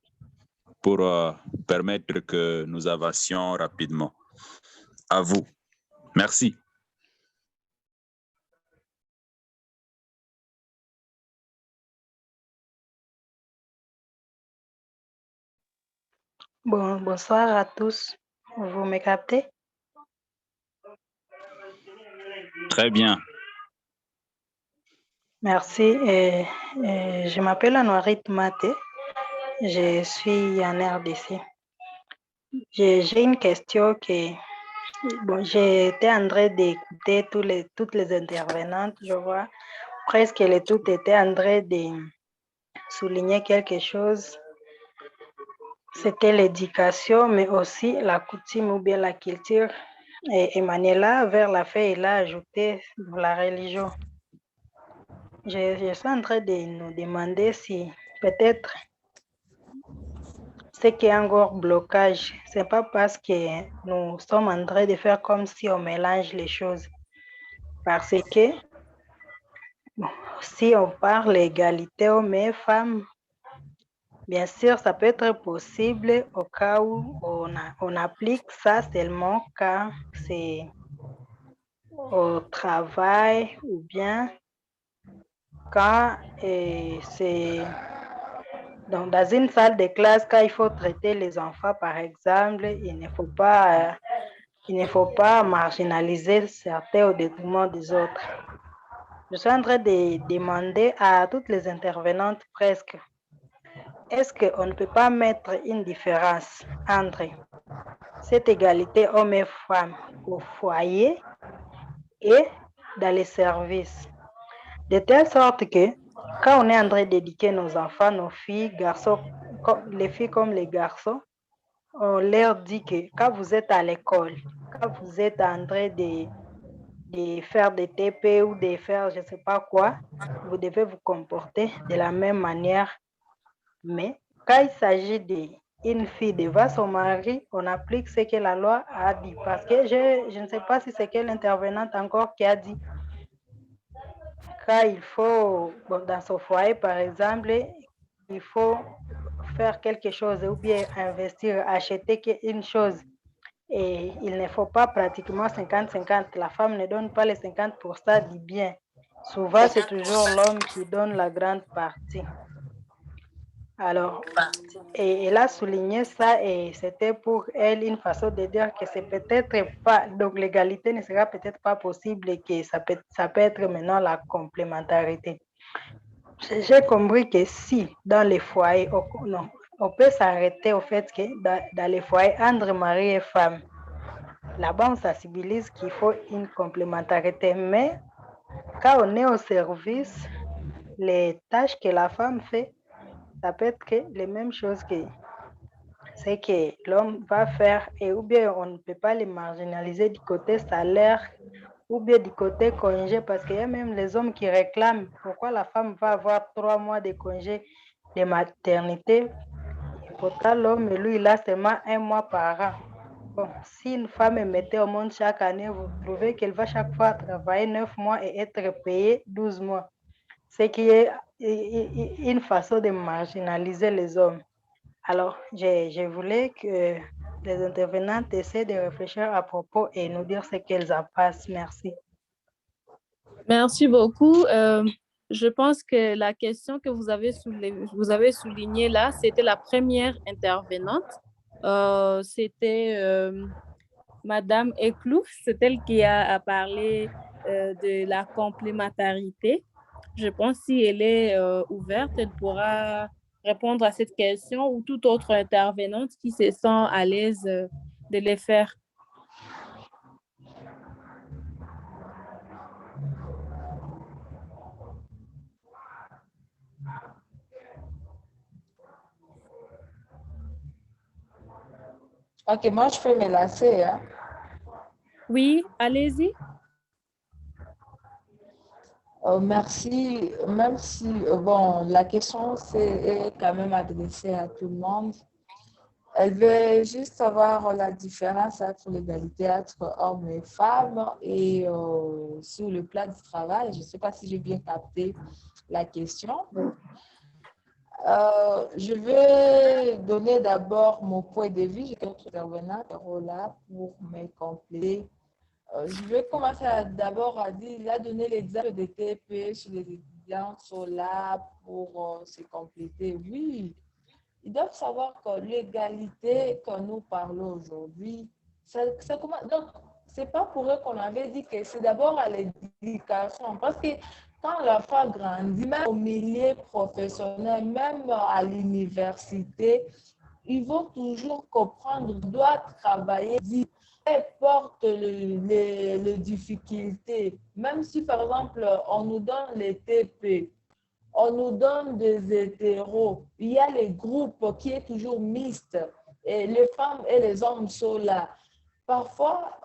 pour permettre que nous avancions rapidement. À vous. Merci. Bonsoir à tous. Vous me captez? Très bien. Merci. Je m'appelle Anouarit Maté. Je suis en RDC. J'ai une question que j'étais en train d'écouter toutes les intervenantes. Je vois presque toutes étaient en train de souligner quelque chose. C'était l'éducation, mais aussi la coutume ou bien la culture. Et Emmanuela, vers la fin, il a ajouté la religion. Je suis en train de nous demander si peut-être ce qui est encore blocage, ce n'est pas parce que nous sommes en train de faire comme si on mélange les choses. Parce que si on parle d'égalité hommes et femmes, bien sûr, ça peut être possible au cas où on applique ça seulement quand c'est au travail ou bien quand c'est dans une salle de classe, quand il faut traiter les enfants, par exemple, il ne faut pas marginaliser certains au détriment des autres. Je suis en train de demander à toutes les intervenantes presque, est-ce qu'on ne peut pas mettre une différence entre cette égalité hommes et femmes au foyer et dans les services, de telle sorte que quand on est en train d'éduquer nos enfants, nos filles, garçons, les filles comme les garçons, on leur dit que quand vous êtes à l'école, quand vous êtes en train de faire des TP ou de faire je ne sais pas quoi, vous devez vous comporter de la même manière. Mais quand il s'agit d'une fille devant son mari, on applique ce que la loi a dit. Parce que je ne sais pas si c'est quelle intervenante encore qui a dit quand il faut, dans son foyer par exemple, il faut faire quelque chose ou bien investir, acheter une chose. Et il ne faut pas pratiquement 50-50. La femme ne donne pas les 50% du bien. Souvent, c'est toujours l'homme qui donne la grande partie. Alors, et elle a souligné ça et c'était pour elle une façon de dire que c'est peut-être pas, donc l'égalité ne sera peut-être pas possible et que ça peut être maintenant la complémentarité. J'ai compris que si dans les foyers, on peut s'arrêter au fait que dans les foyers entre mari et femme, là-bas on sensibilise qu'il faut une complémentarité, mais quand on est au service, les tâches que la femme fait, ça peut être que les mêmes choses que ce que l'homme va faire et ou bien on ne peut pas les marginaliser du côté salaire ou bien du côté congé parce qu'il y a même les hommes qui réclament pourquoi la femme va avoir 3 mois de congé de maternité. Et pourtant l'homme, lui, il a seulement 1 mois par an. Bon, si une femme est mettée au monde chaque année, vous trouvez qu'elle va chaque fois travailler 9 mois et être payée 12 mois. Ce qui est une façon de marginaliser les hommes. Alors, je voulais que les intervenantes essaient de réfléchir à propos et nous dire ce qu'elles en pensent. Merci. Merci beaucoup. Je pense que la question que vous avez soulignée là, c'était la première intervenante. C'était Madame Eklouf, c'est elle qui a parlé de la complémentarité. Je pense que si elle est ouverte, elle pourra répondre à cette question ou toute autre intervenante qui se sent à l'aise de les faire. Ok, moi je peux me lancer. Hein. Oui, allez-y. Merci, même si bon, la question est quand même adressée à tout le monde. Elle veut juste savoir la différence entre l'égalité entre hommes et femmes et sur le plan du travail. Je ne sais pas si j'ai bien capté la question. Je vais donner d'abord mon point de vue. J'ai quelques intervenants là pour me compléter. Je vais commencer d'abord à donner l'exemple des TP sur les étudiants sont là pour se compléter. Oui, ils doivent savoir que l'égalité que nous parlons aujourd'hui, donc, c'est pas pour eux qu'on avait dit que c'est d'abord à l'éducation. Parce que quand l'enfant grandit, même au milieu professionnel, même à l'université, ils vont toujours comprendre, doit travailler, peu importe les difficultés. Même si, par exemple, on nous donne les TP, on nous donne des hétéros, il y a les groupes qui est toujours mixte, et les femmes et les hommes sont là. Parfois,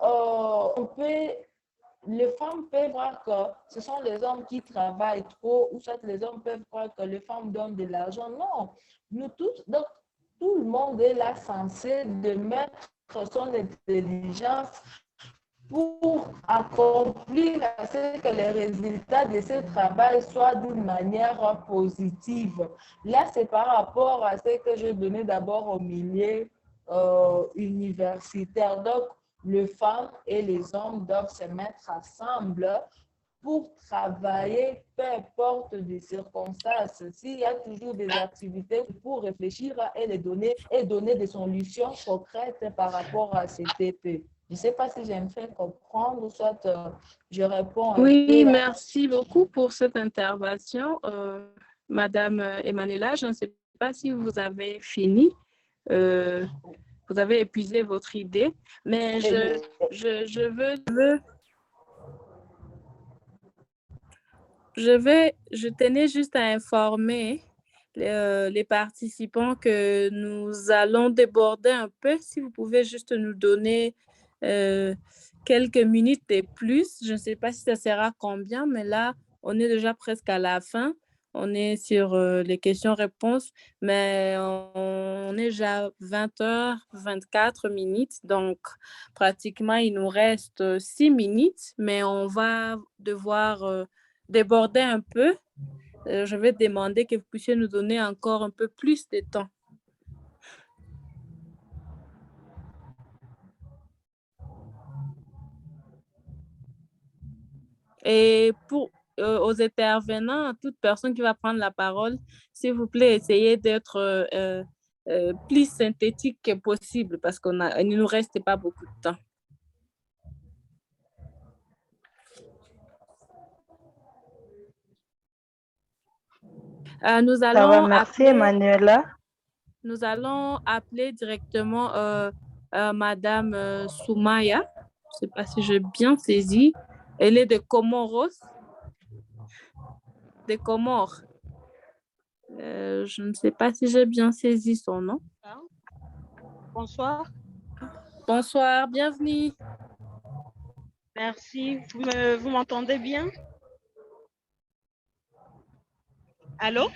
les femmes peuvent croire que ce sont les hommes qui travaillent trop, ou soit les hommes peuvent croire que les femmes donnent de l'argent. Non, nous tous, donc tout le monde est là censé de mettre son intelligence pour accomplir que les résultats de ce travail soient d'une manière positive. Là, c'est par rapport à ce que j'ai donné d'abord au milieu universitaire. Donc, les femmes et les hommes doivent se mettre ensemble pour travailler, peu importe les circonstances. S'il y a toujours des activités pour réfléchir et les donner et donner des solutions concrètes par rapport à ces TP. Je ne sais pas si j'ai me fait comprendre, soit je réponds. Oui, merci beaucoup pour cette intervention, Madame Emmanuela. Je ne sais pas si vous avez fini. Vous avez épuisé votre idée, mais je tenais juste à informer les participants que nous allons déborder un peu. Si vous pouvez juste nous donner quelques minutes de plus. Je ne sais pas si ça sera combien, mais là, on est déjà presque à la fin. On est sur les questions-réponses, mais on est déjà 20h24 minutes. Donc, pratiquement, il nous reste 6 minutes, mais on va devoir déborder un peu. Je vais demander que vous puissiez nous donner encore un peu plus de temps. Et pour aux intervenants, toute personne qui va prendre la parole, s'il vous plaît, essayez d'être plus synthétique que possible parce qu'il ne nous reste pas beaucoup de temps. Nous allons merci, Emmanuela. Nous allons appeler directement Madame Soumaya. Je ne sais pas si j'ai bien saisi. Elle est de Comoros. Des Comores. Je ne sais pas si j'ai bien saisi son nom. Bonsoir. Bonsoir, bienvenue. Merci. Vous m'entendez bien? Allô?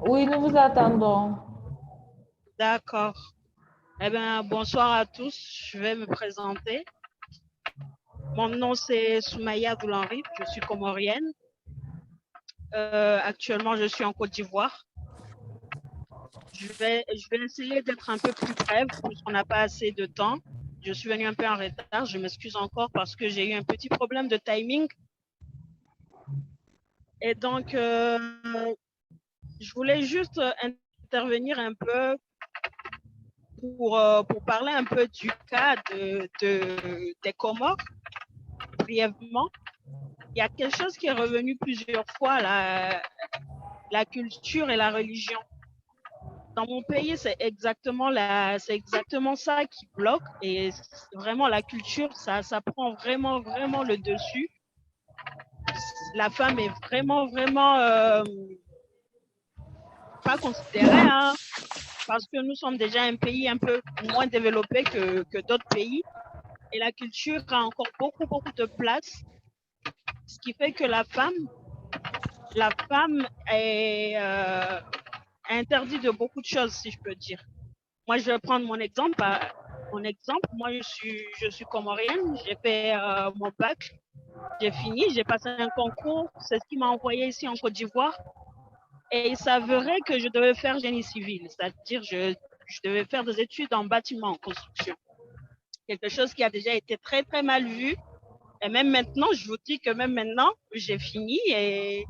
Oui, nous vous attendons. D'accord. Eh bien, bonsoir à tous. Je vais me présenter. Mon nom, c'est Soumaya Goulanri. Je suis comorienne. Actuellement, je suis en Côte d'Ivoire. Je vais essayer d'être un peu plus brève puisqu'on n'a pas assez de temps. Je suis venue un peu en retard. Je m'excuse encore parce que j'ai eu un petit problème de timing. Et donc, je voulais juste intervenir un peu pour parler un peu du cas des Comores, brièvement. Il y a quelque chose qui est revenu plusieurs fois, la culture et la religion. Dans mon pays, c'est exactement ça qui bloque. Et vraiment, la culture, ça prend vraiment, vraiment le dessus. La femme est vraiment, vraiment pas considérée, hein, parce que nous sommes déjà un pays un peu moins développé que d'autres pays. Et la culture a encore beaucoup, beaucoup de place. Ce qui fait que la femme interdit de beaucoup de choses, si je peux dire. Moi, je vais prendre mon exemple. Moi, je suis comorienne. J'ai fait mon bac. J'ai fini. J'ai passé un concours. C'est ce qui m'a envoyé ici en Côte d'Ivoire. Et il s'avérait que je devais faire génie civil. C'est-à-dire, je devais faire des études en bâtiment, en construction. Quelque chose qui a déjà été très, très mal vu. Et même maintenant, je vous dis que même maintenant, j'ai fini et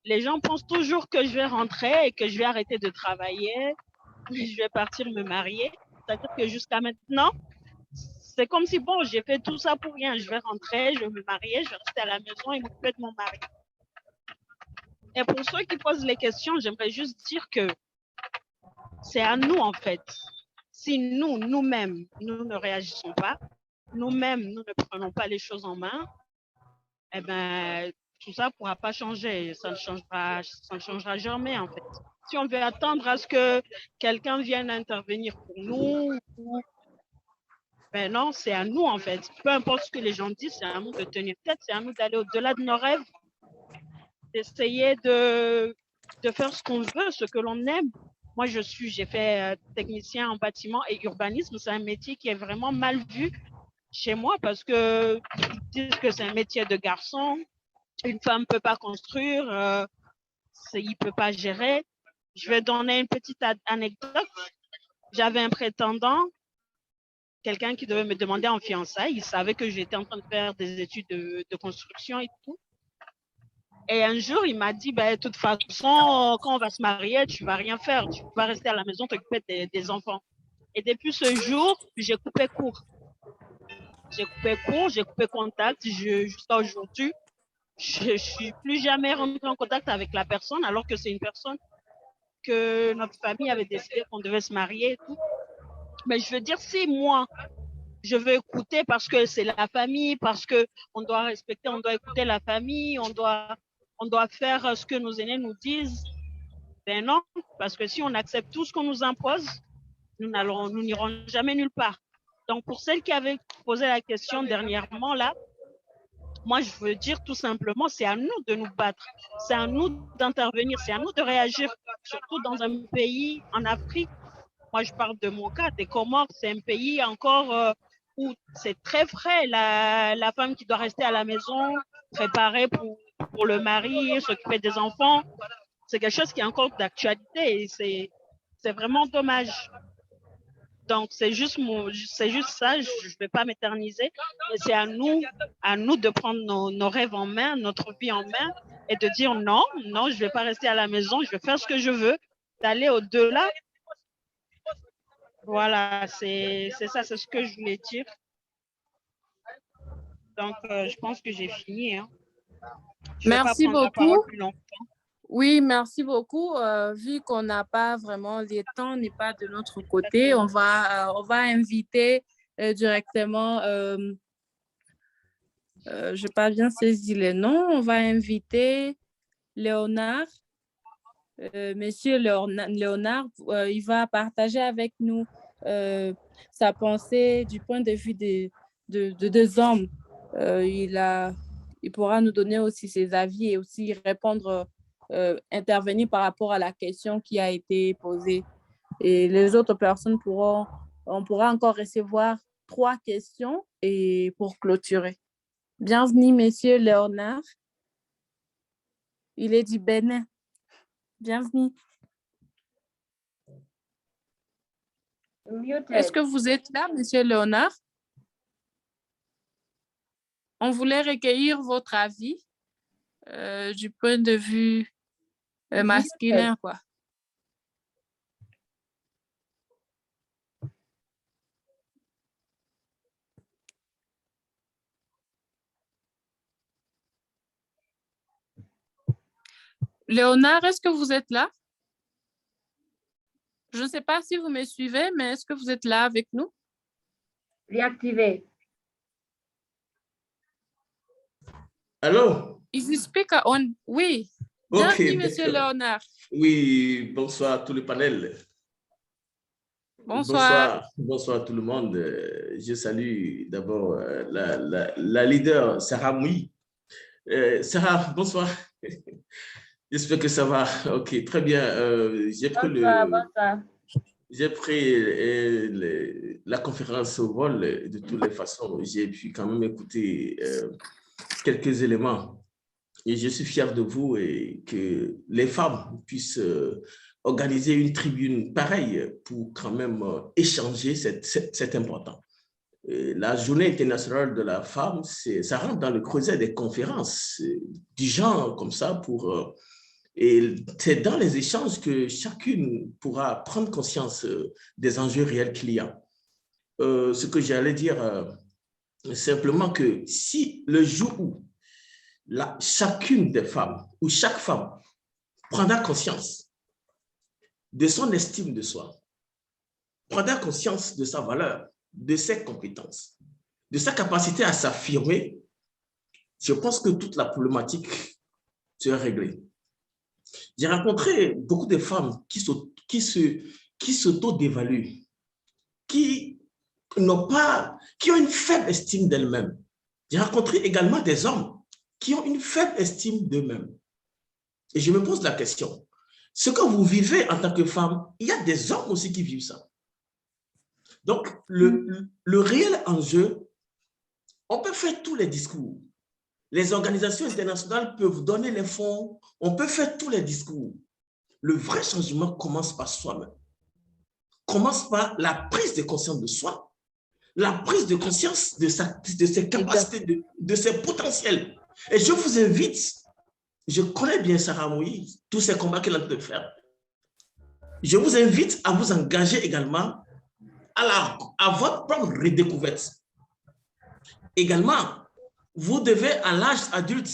les gens pensent toujours que je vais rentrer et que je vais arrêter de travailler, je vais partir me marier. C'est-à-dire que jusqu'à maintenant, c'est comme si, bon, j'ai fait tout ça pour rien. Je vais rentrer, je vais me marier, je vais rester à la maison et m'occuper de mon mari. Et pour ceux qui posent les questions, j'aimerais juste dire que c'est à nous, en fait. Si nous-mêmes, nous ne réagissons pas, nous-mêmes, nous ne prenons pas les choses en main, eh ben, tout ça ne pourra pas changer. Ça ne changera jamais, en fait. Si on veut attendre à ce que quelqu'un vienne intervenir pour nous, ben non, c'est à nous, en fait. Peu importe ce que les gens disent, c'est à nous de tenir tête, c'est à nous d'aller au-delà de nos rêves, d'essayer de faire ce qu'on veut, ce que l'on aime. Moi, j'ai fait technicien en bâtiment et urbanisme. C'est un métier qui est vraiment mal vu chez moi parce que ils disent que c'est un métier de garçon. Une femme ne peut pas construire, il ne peut pas gérer. Je vais donner une petite anecdote. J'avais un prétendant, quelqu'un qui devait me demander en fiançailles. Il savait que j'étais en train de faire des études de construction et tout. Et un jour, il m'a dit, de toute façon, quand on va se marier, tu ne vas rien faire. Tu vas rester à la maison, t'occuper des enfants. Et depuis ce jour, j'ai coupé court. J'ai coupé contact. Jusqu'à aujourd'hui, je ne suis plus jamais rentrée en contact avec la personne, alors que c'est une personne que notre famille avait décidé qu'on devait se marier et tout. Mais je veux dire, si moi, je veux écouter parce que c'est la famille, parce qu'on doit respecter, on doit écouter la famille, on doit faire ce que nos aînés nous disent, ben non, parce que si on accepte tout ce qu'on nous impose, nous n'irons jamais nulle part. Donc, pour celle qui avait posé la question dernièrement, là, moi, je veux dire tout simplement, c'est à nous de nous battre, c'est à nous d'intervenir, c'est à nous de réagir, surtout dans un pays en Afrique. Moi, je parle de mon cas, des Comores, c'est un pays encore où c'est très frais, la femme qui doit rester à la maison, préparer pour le mari, s'occuper des enfants. C'est quelque chose qui est encore d'actualité et c'est vraiment dommage. Donc, c'est juste ça, je ne vais pas m'éterniser, mais c'est à nous de prendre nos rêves en main, notre vie en main et de dire non, je ne vais pas rester à la maison, je vais faire ce que je veux, d'aller au-delà. Voilà, c'est ça, c'est ce que je voulais dire. Donc, je pense que j'ai fini. Hein. Merci beaucoup. Oui, merci beaucoup. Vu qu'on n'a pas vraiment, le temps n'est pas de notre côté, on va inviter directement, je n'ai pas bien saisi les noms, on va inviter Léonard. Monsieur Léonard, il va partager avec nous sa pensée du point de vue de deux hommes. Il pourra nous donner aussi ses avis et aussi répondre, intervenir par rapport à la question qui a été posée. Et les autres personnes on pourra encore recevoir 3 questions et pour clôturer. Bienvenue, Monsieur Léonard. Il est du Bénin. Bienvenue. Est-ce que vous êtes là, Monsieur Léonard? On voulait recueillir votre avis du point de vue masculin, quoi. Léonard, est-ce que vous êtes là? Je ne sais pas si vous me suivez, mais est-ce que vous êtes là avec nous? Réactiver. Allô? Is the speaker on? Oui. Ok, Bienvenue, Monsieur Léonard. Oui, bonsoir à tout le panel. Bonsoir. Bonsoir tout le monde. Je salue d'abord la leader, Sarah Moui. Sarah, bonsoir. J'espère que ça va. OK, très bien. Bonsoir. J'ai pris la conférence au vol de toutes les façons. J'ai pu quand même écouter quelques éléments. Et je suis fier de vous et que les femmes puissent organiser une tribune pareille pour quand même échanger, c'est important. La journée internationale de la femme, ça rentre dans le creuset des conférences du genre comme ça et c'est dans les échanges que chacune pourra prendre conscience des enjeux réels qu'il y a. Ce que j'allais dire, simplement que si le jour où chacune des femmes ou chaque femme prendra conscience de son estime de soi, prendra conscience de sa valeur, de ses compétences, de sa capacité à s'affirmer, je pense que toute la problématique sera réglée. J'ai rencontré beaucoup de femmes qui s'auto-dévaluent, qui ont une faible estime d'elles-mêmes. J'ai rencontré également des hommes qui ont une faible estime d'eux-mêmes. Et je me pose la question, ce que vous vivez en tant que femme, il y a des hommes aussi qui vivent ça. Donc, le réel enjeu, on peut faire tous les discours. Les organisations internationales peuvent donner les fonds, on peut faire tous les discours. Le vrai changement commence par soi-même. Commence par la prise de conscience de soi, la prise de conscience de ses capacités, de ses potentiels. Et je vous invite, je connais bien Sarah Moïse, tous ces combats qu'elle a en train de faire. Je vous invite à vous engager également à votre propre redécouverte. Également, vous devez, à l'âge adulte,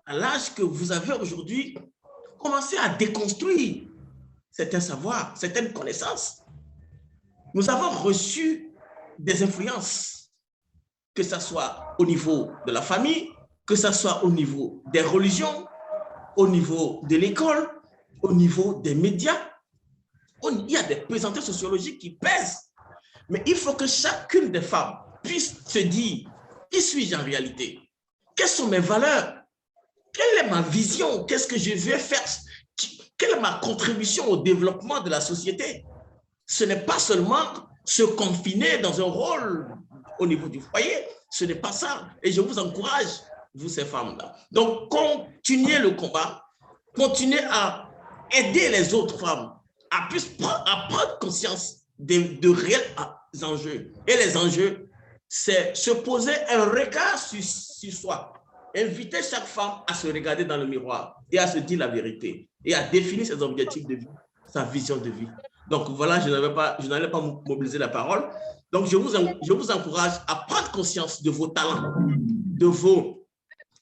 à l'âge que vous avez aujourd'hui, commencer à déconstruire certains savoirs, certaines connaissances. Nous avons reçu des influences, que ce soit au niveau de la famille, que ce soit au niveau des religions, au niveau de l'école, au niveau des médias. Il y a des pesanteurs sociologiques qui pèsent. Mais il faut que chacune des femmes puisse se dire, qui suis-je en réalité? Quelles sont mes valeurs? Quelle est ma vision? Qu'est-ce que je vais faire? Quelle est ma contribution au développement de la société? Ce n'est pas seulement se confiner dans un rôle au niveau du foyer, ce n'est pas ça. Et je vous encourage, vous ces femmes-là. Donc, continuez le combat, continuez à aider les autres femmes à prendre conscience de réels enjeux. Et les enjeux, c'est se poser un regard sur soi. Inviter chaque femme à se regarder dans le miroir et à se dire la vérité et à définir ses objectifs de vie, sa vision de vie. Donc voilà, je n'allais pas mobiliser la parole. Donc je vous encourage à prendre conscience de vos talents, de vos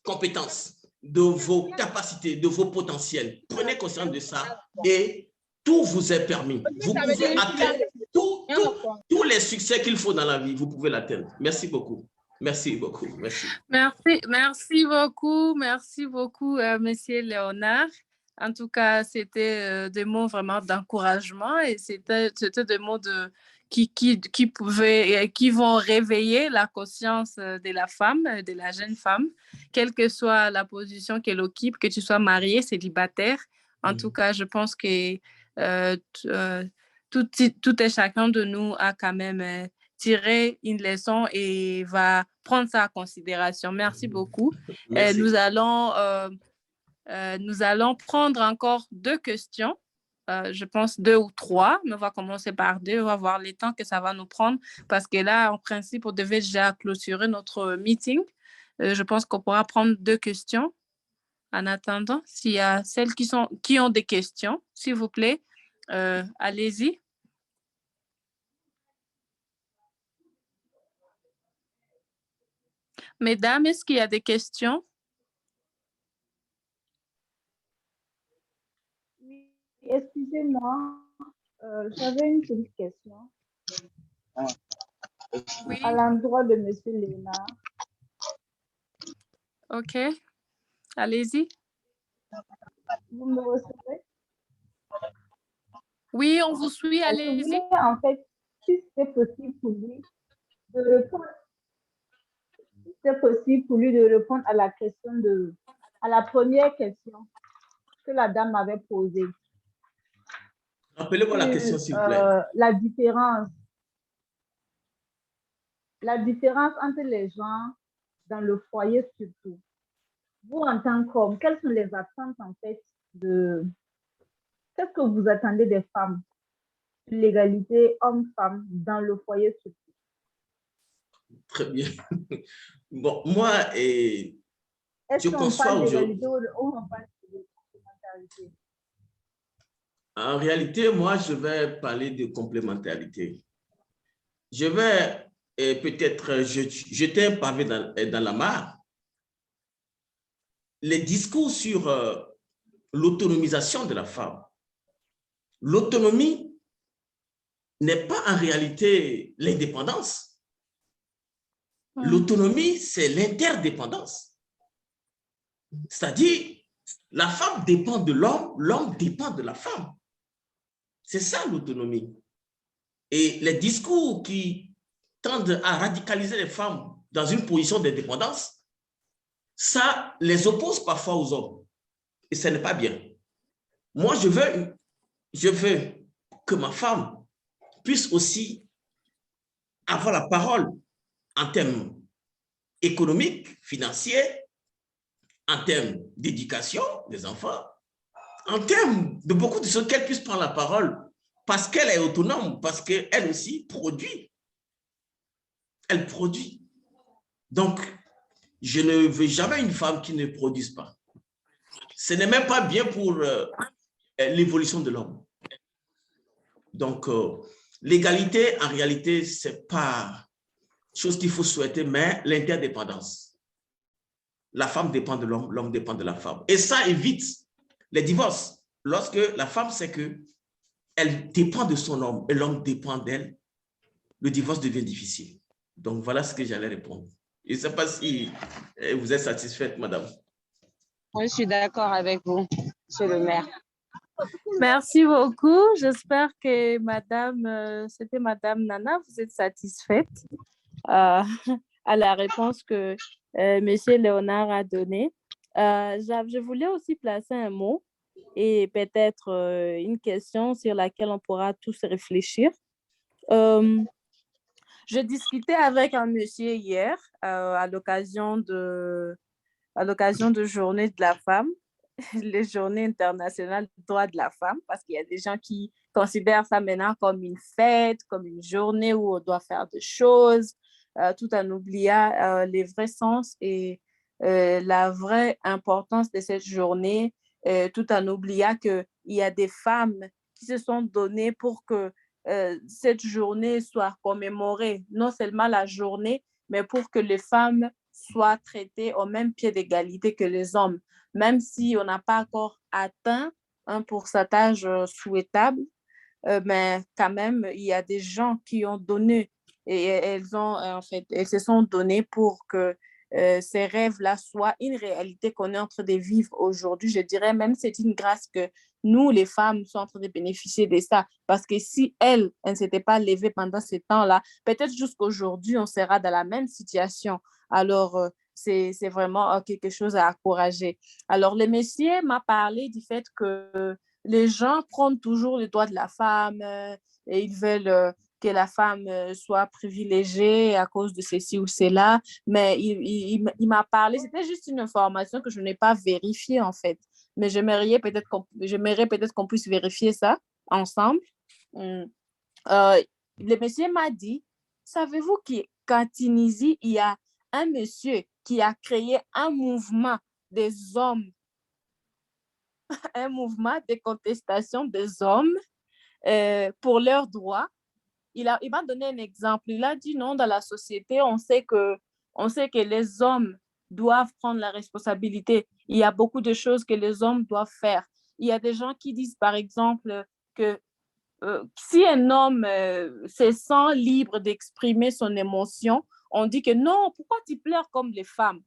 compétences, de vos capacités, de vos potentiels. Prenez conscience de ça et tout vous est permis. Vous pouvez atteindre tous les succès qu'il faut dans la vie, vous pouvez l'atteindre. Merci beaucoup. Merci beaucoup. Merci. Merci beaucoup, Monsieur Léonard. En tout cas, c'était des mots vraiment d'encouragement et c'était des mots qui vont réveiller la conscience de la femme, de la jeune femme, quelle que soit la position qu'elle occupe, que tu sois mariée, célibataire. En tout cas, je pense que tout et chacun de nous a quand même tiré une leçon et va prendre ça en considération. Merci beaucoup. Merci. Nous allons prendre encore 2 questions. Je pense 2 ou 3, mais on va commencer par 2. On va voir le temps que ça va nous prendre parce que là, en principe, on devait déjà clôturer notre meeting. Je pense qu'on pourra prendre 2 questions. En attendant, s'il y a celles qui ont des questions, s'il vous plaît, allez-y. Mesdames, est-ce qu'il y a des questions? Excusez-moi, j'avais une petite question. Oui. À l'endroit de M. Léonard. OK. Allez-y. Vous me recevez? Oui, on vous suit. Allez-y. En fait, si c'est possible pour lui de répondre, à la question à la première question. que la dame avait posée. Rappelez-moi la question, s'il vous plaît. La différence entre les gens dans le foyer surtout. Vous, en tant qu'homme, quelles sont les attentes en fait qu'est-ce que vous attendez des femmes? L'égalité homme-femme dans le foyer surtout. Très bien. Bon, moi, Est-ce je qu'on conçois parle aujourd'hui. d'égalité ou on parle de complémentarité? En réalité, moi, je vais parler de complémentarité. Je vais peut-être jeter un pavé dans la mare. Les discours sur l'autonomisation de la femme. L'autonomie n'est pas en réalité l'indépendance. L'autonomie, c'est l'interdépendance. C'est-à-dire, la femme dépend de l'homme, l'homme dépend de la femme. C'est ça l'autonomie. Et les discours qui tendent à radicaliser les femmes dans une position d'indépendance, ça les oppose parfois aux hommes. Et ce n'est pas bien. Moi, je veux que ma femme puisse aussi avoir la parole en termes économiques, financiers, en termes d'éducation des enfants, en termes de beaucoup de choses, qu'elle puisse prendre la parole parce qu'elle est autonome, parce qu'elle aussi produit. Elle produit. Donc, je ne veux jamais une femme qui ne produise pas. Ce n'est même pas bien pour l'évolution de l'homme. Donc, l'égalité, en réalité, ce n'est pas chose qu'il faut souhaiter, mais l'interdépendance. La femme dépend de l'homme, l'homme dépend de la femme. Et ça évite les divorces. Lorsque la femme sait qu'elle dépend de son homme et l'homme dépend d'elle, le divorce devient difficile. Donc, voilà ce que j'allais répondre. Je ne sais pas si vous êtes satisfaite, madame. Oui, je suis d'accord avec vous, monsieur le maire. Merci beaucoup. J'espère que c'était madame Nana, vous êtes satisfaite à la réponse que monsieur Léonard a donnée. Je voulais aussi placer un mot et peut-être une question sur laquelle on pourra tous réfléchir. Je discutais avec un monsieur hier à l'occasion de Journée de la femme, les Journées internationales des droits de la femme, parce qu'il y a des gens qui considèrent ça maintenant comme une fête, comme une journée où on doit faire des choses, tout en oubliant les vrais sens et la vraie importance de cette journée, tout en oubliant qu'il y a des femmes qui se sont données pour que cette journée soit commémorée, non seulement la journée, mais pour que les femmes soient traitées au même pied d'égalité que les hommes, même si on n'a pas encore atteint un pourcentage souhaitable, mais quand même, il y a des gens qui ont donné et elles se sont données pour que ces rêves-là soient une réalité qu'on est en train de vivre aujourd'hui. Je dirais même c'est une grâce que nous, les femmes, sommes en train de bénéficier de ça. Parce que si elles ne s'étaient pas levées pendant ce temps-là, peut-être jusqu'aujourd'hui, on sera dans la même situation. Alors, c'est vraiment quelque chose à encourager. Alors, le monsieur m'a parlé du fait que les gens prennent toujours le droit de la femme et ils veulent que la femme soit privilégiée à cause de ceci ou cela. Mais il m'a parlé, c'était juste une information que je n'ai pas vérifiée en fait. Mais j'aimerais peut-être qu'on puisse vérifier ça ensemble. Le monsieur m'a dit, savez-vous qu'en Tunisie, il y a un monsieur qui a créé un mouvement des hommes, un mouvement de contestation des hommes pour leurs droits. Il m'a donné un exemple. Il a dit non, dans la société, on sait que les hommes doivent prendre la responsabilité. Il y a beaucoup de choses que les hommes doivent faire. Il y a des gens qui disent, par exemple, que si un homme se sent libre d'exprimer son émotion, on dit que non, pourquoi tu pleures comme les femmes?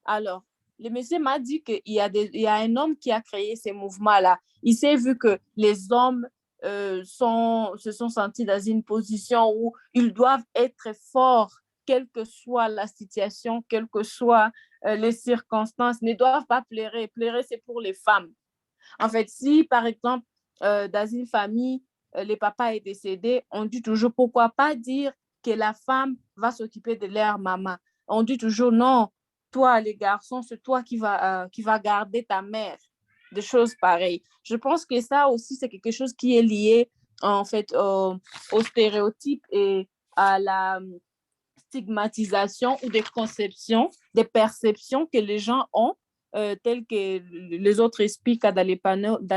Alors, le monsieur m'a dit qu'il y a un homme qui a créé ces mouvements-là. Il s'est vu que les hommes se sont sentis dans une position où ils doivent être forts, quelle que soit la situation, quelles que soient les circonstances, ne doivent pas pleurer. Pleurer, c'est pour les femmes. En fait, si, par exemple, dans une famille, le papa est décédé, on dit toujours, pourquoi pas dire que la femme va s'occuper de leur maman. On dit toujours, non, toi, les garçons, c'est toi qui va garder ta mère. Des choses pareilles. Je pense que ça aussi, c'est quelque chose qui est lié, en fait, au stéréotype et à la stigmatisation ou des conceptions, des perceptions que les gens ont, telles que les autres speakers dans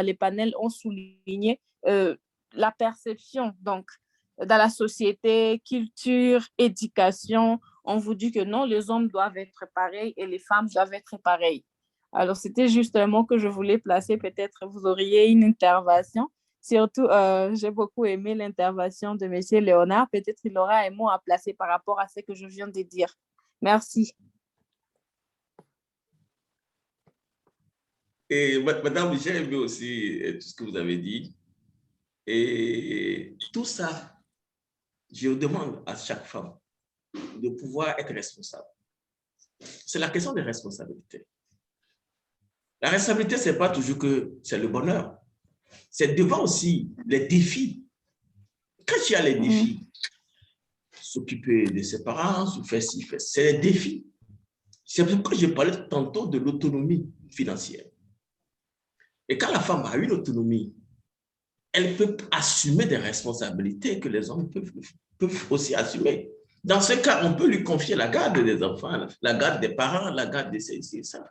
les panels ont souligné, la perception. Donc, dans la société, culture, éducation, on vous dit que non, les hommes doivent être pareils et les femmes doivent être pareilles. Alors, c'était juste un mot que je voulais placer. Peut-être vous auriez une intervention. Surtout, j'ai beaucoup aimé l'intervention de M. Léonard. Peut-être il aura un mot à placer par rapport à ce que je viens de dire. Merci. Et madame, j'ai aimé aussi tout ce que vous avez dit. Et tout ça, je demande à chaque femme de pouvoir être responsable. C'est la question des responsabilités. La responsabilité, ce n'est pas toujours que c'est le bonheur. C'est devant aussi les défis. Quand il y a les défis, s'occuper de ses parents, se faire ci, faire, c'est les défis. C'est pourquoi je parlais tantôt de l'autonomie financière. Et quand la femme a une autonomie, elle peut assumer des responsabilités que les hommes peuvent aussi assumer. Dans ce cas, on peut lui confier la garde des enfants, la garde des parents, la garde de ceci et ça.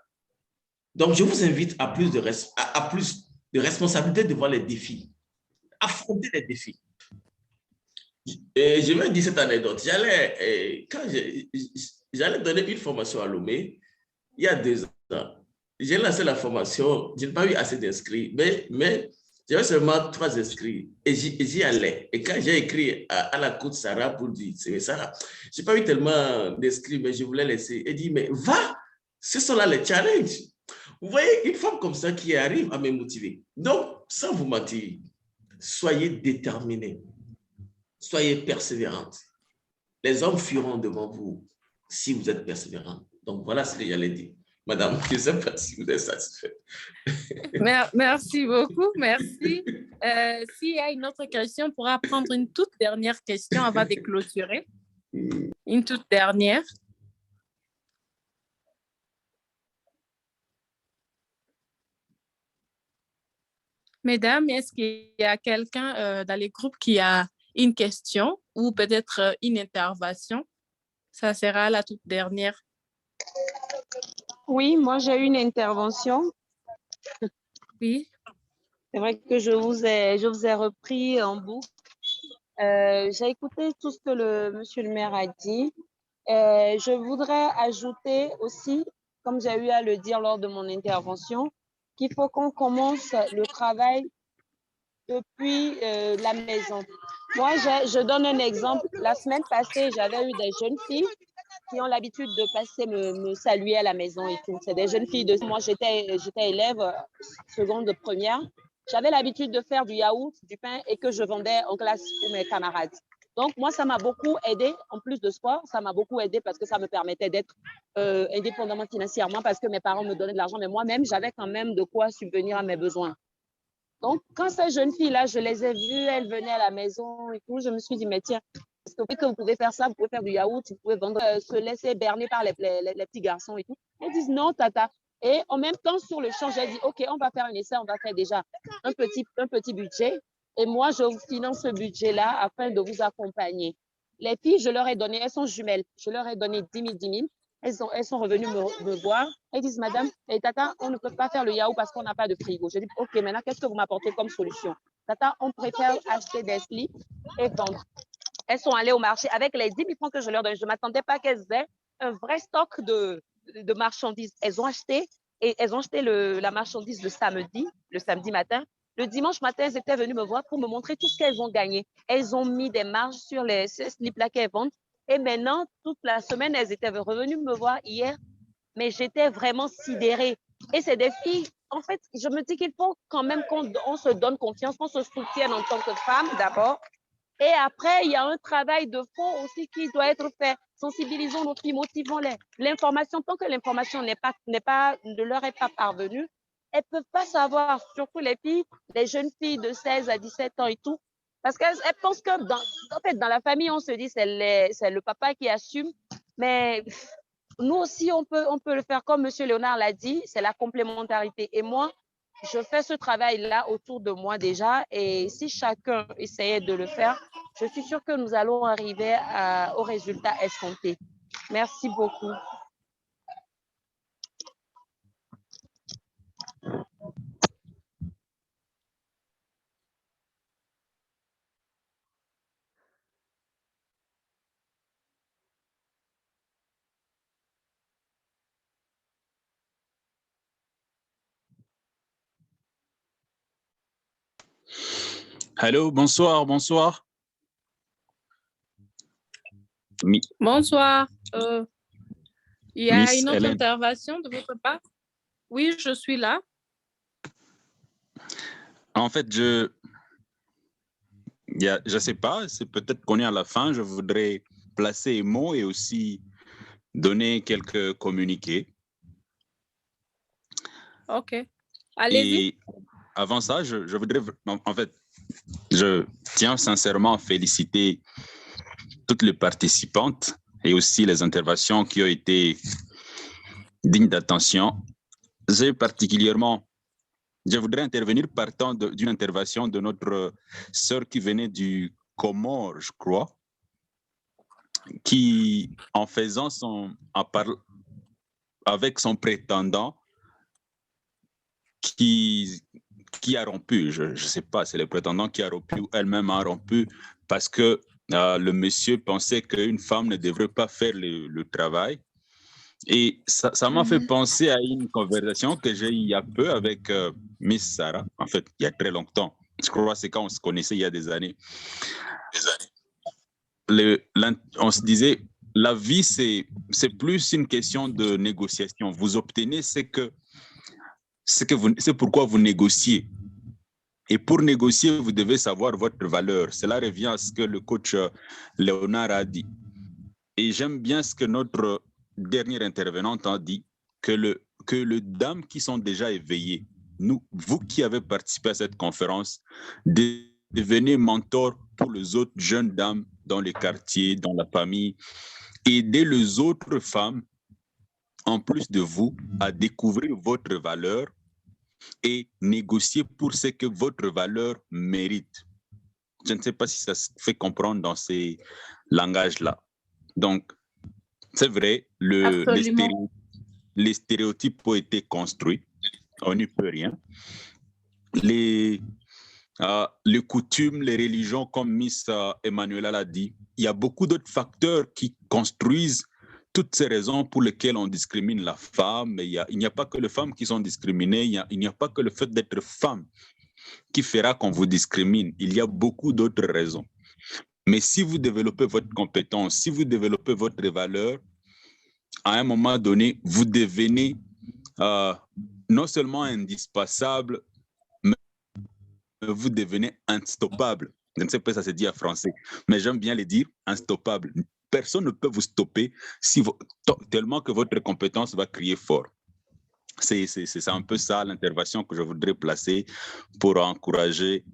Donc, je vous invite à plus de responsabilité devant les défis. Affronter les défis. Et je vais dire cette anecdote. J'allais donner une formation à Lomé il y a 2 ans. J'ai lancé la formation, je n'ai pas eu assez d'inscrits, mais j'avais seulement 3 inscrits et j'y allais. Et quand j'ai écrit à la coach Sarah pour dire, c'est Sarah, je n'ai pas eu tellement d'inscrits, mais je voulais laisser. Elle dit, mais va, ce sont là les challenges. Vous voyez, une femme comme ça qui arrive à me motiver. Donc, sans vous mentir, soyez déterminés, soyez persévérante. Les hommes fuiront devant vous si vous êtes persévérante. Donc, voilà ce que j'allais dire. Madame, je ne sais pas si vous êtes satisfaite. Merci beaucoup, merci. S'il y a une autre question, on pourra prendre une toute dernière question avant de clôturer. Une toute dernière. Mesdames, est-ce qu'il y a quelqu'un dans les groupes qui a une question ou peut-être une intervention? Ça sera la toute dernière. Oui, moi j'ai eu une intervention. Oui. C'est vrai que je vous ai repris en boucle. J'ai écouté tout ce que monsieur le maire a dit. Je voudrais ajouter aussi, comme j'ai eu à le dire lors de mon intervention, qu'il faut qu'on commence le travail depuis la maison. Moi, je donne un exemple. La semaine passée, j'avais eu des jeunes filles qui ont l'habitude de passer me saluer à la maison et tout. C'est des jeunes filles de... Moi, j'étais élève seconde de première. J'avais l'habitude de faire du yaourt, du pain et que je vendais en classe pour mes camarades. Donc, moi, ça m'a beaucoup aidé. En plus de sport, ça m'a beaucoup aidé parce que ça me permettait d'être indépendamment financièrement parce que mes parents me donnaient de l'argent, mais moi-même, j'avais quand même de quoi subvenir à mes besoins. Donc, quand ces jeunes filles-là, je les ai vues, elles venaient à la maison et tout, je me suis dit, mais tiens, est-ce que vous pouvez faire ça, vous pouvez faire du yaourt, vous pouvez vendre, se laisser berner par les petits garçons et tout. Elles disent non, tata. Et en même temps, sur le champ, j'ai dit, OK, on va faire un essai, on va faire déjà un petit budget. Et moi, je vous finance ce budget-là afin de vous accompagner. Les filles, je leur ai donné, elles sont jumelles, je leur ai donné 10 000, 10 000. Elles sont revenues me voir. Elles disent, madame, tata, on ne peut pas faire le yaourt parce qu'on n'a pas de frigo. Je dis, OK, maintenant, qu'est-ce que vous m'apportez comme solution? Tata, on préfère acheter des slips et vendre. Elles sont allées au marché avec les 10 000 francs que je leur donne. Je ne m'attendais pas qu'elles aient un vrai stock de marchandises. Elles ont acheté la marchandise le samedi matin. Le dimanche matin, elles étaient venues me voir pour me montrer tout ce qu'elles ont gagné. Elles ont mis des marges sur ces slips-là qu'elles vendent. Et maintenant, toute la semaine, elles étaient revenues me voir hier, mais j'étais vraiment sidérée. Et c'est des filles, en fait, je me dis qu'il faut quand même qu'on se donne confiance, qu'on se soutienne en tant que femme d'abord. Et après, il y a un travail de fond aussi qui doit être fait. Sensibilisons nos filles, motivons-les. L'information, tant que l'information ne leur est pas parvenue, elles ne peuvent pas savoir, surtout les jeunes filles de 16 à 17 ans et tout, parce qu'elles pensent que en fait, dans la famille, on se dit c'est le papa qui assume, mais nous aussi, on peut le faire comme M. Léonard l'a dit, c'est la complémentarité. Et moi, je fais ce travail-là autour de moi déjà, et si chacun essayait de le faire, je suis sûre que nous allons arriver au résultat escompté. Merci beaucoup. Allô, bonsoir, bonsoir. Bonsoir. Il y a Miss une autre Hélène. intervention de votre part? Oui, je suis là. En fait, je sais pas, c'est peut-être qu'on est à la fin. Je voudrais placer un mot et aussi donner quelques communiqués. OK. Allez-y. Et avant ça, je voudrais, en fait, je tiens sincèrement à féliciter toutes les participantes et aussi les interventions qui ont été dignes d'attention. Je voudrais intervenir partant d'une intervention de notre sœur qui venait du Comore, je crois, qui, en faisant avec son prétendant, qui a rompu, je ne sais pas, c'est le prétendant qui a rompu ou elle-même a rompu parce que le monsieur pensait qu'une femme ne devrait pas faire le travail. Et ça m'a fait penser à une conversation que j'ai eue il y a peu avec Miss Sarah, en fait, il y a très longtemps. Je crois que c'est quand on se connaissait il y a des années. On se disait, la vie, c'est plus une question de négociation. Vous obtenez c'est pourquoi vous négociez. Et pour négocier, vous devez savoir votre valeur. Cela revient à ce que le coach Léonard a dit. Et j'aime bien ce que notre dernière intervenante a dit, que les dames qui sont déjà éveillées, vous qui avez participé à cette conférence, devenez mentor pour les autres jeunes dames dans les quartiers, dans la famille. Aidez les autres femmes, en plus de vous, à découvrir votre valeur et négocier pour ce que votre valeur mérite. Je ne sais pas si ça se fait comprendre dans ces langages-là. Donc, c'est vrai, les stéréotypes ont été construits, on n'y peut rien. Les coutumes, les religions, comme Miss Emmanuela l'a dit, il y a beaucoup d'autres facteurs qui construisent toutes ces raisons pour lesquelles on discrimine la femme. Mais il n'y a pas que les femmes qui sont discriminées, il n'y a pas que le fait d'être femme qui fera qu'on vous discrimine. Il y a beaucoup d'autres raisons. Mais si vous développez votre compétence, si vous développez votre valeur, à un moment donné, vous devenez non seulement indispensable, mais vous devenez unstoppable. Je ne sais pas si ça se dit en français, mais j'aime bien le dire, unstoppable. Personne ne peut vous stopper tellement que votre compétence va crier fort. C'est un peu ça l'intervention que je voudrais placer pour encourager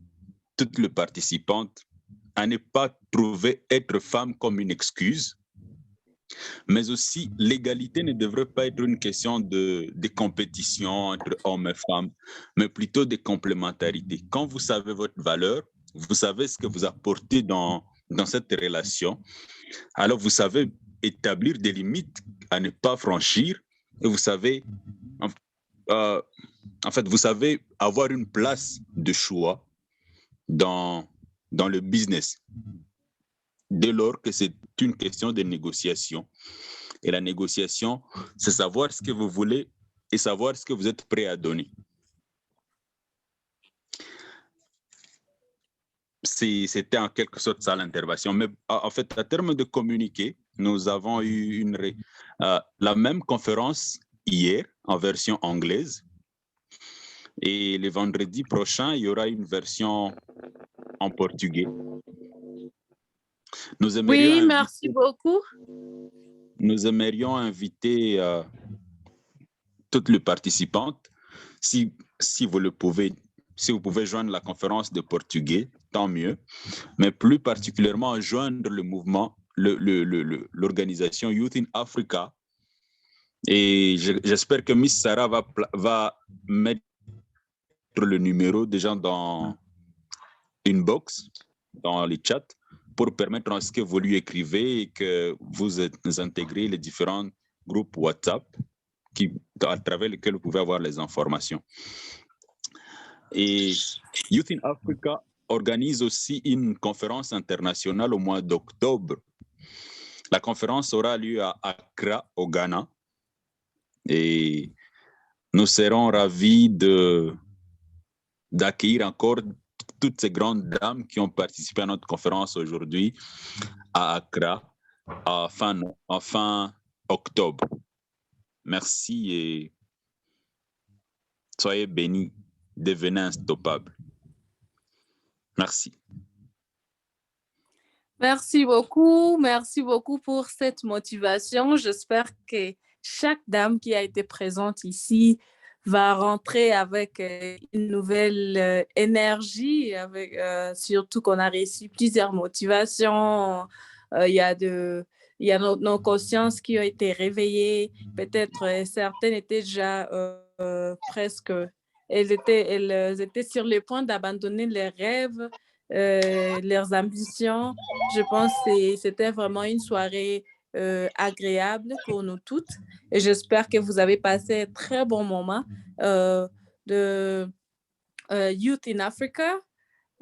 toutes les participantes à ne pas trouver être femme comme une excuse, mais aussi l'égalité ne devrait pas être une question de compétition entre hommes et femmes, mais plutôt de complémentarité. Quand vous savez votre valeur, vous savez ce que vous apportez dans cette relation, alors vous savez établir des limites à ne pas franchir et vous savez, en fait, vous savez avoir une place de choix dans le business, dès lors que c'est une question de négociation. Et la négociation, c'est savoir ce que vous voulez et savoir ce que vous êtes prêt à donner. C'était en quelque sorte ça l'intervention. Mais en fait, à terme de communiquer, nous avons eu la même conférence hier en version anglaise. Et le vendredi prochain, il y aura une version en portugais. Oui, merci beaucoup. Nous aimerions inviter toutes les participantes. Si si vous le pouvez, si vous pouvez joindre la conférence de portugais, tant mieux, mais plus particulièrement joindre le mouvement, l'organisation Youth in Africa. Et j'espère que Miss Sarah va mettre le numéro déjà dans une box, dans les chats, pour permettre à ce que vous lui écrivez et que vous intégrez les différents groupes WhatsApp à travers lesquels vous pouvez avoir les informations. Et Youth in Africa organise aussi une conférence internationale au mois d'octobre. La conférence aura lieu à Accra, au Ghana. Et nous serons ravis d'accueillir encore toutes ces grandes dames qui ont participé à notre conférence aujourd'hui à Accra, à fin octobre. Merci et soyez bénis, devenez instoppables. Merci. Merci beaucoup pour cette motivation. J'espère que chaque dame qui a été présente ici va rentrer avec une nouvelle énergie, surtout qu'on a reçu plusieurs motivations. Il y a nos consciences qui ont été réveillées. Peut-être certaines étaient déjà presque, elles étaient sur le point d'abandonner leurs rêves, leurs ambitions. Je pense que c'était vraiment une soirée agréable pour nous toutes et j'espère que vous avez passé un très bon moment de Youth in Africa.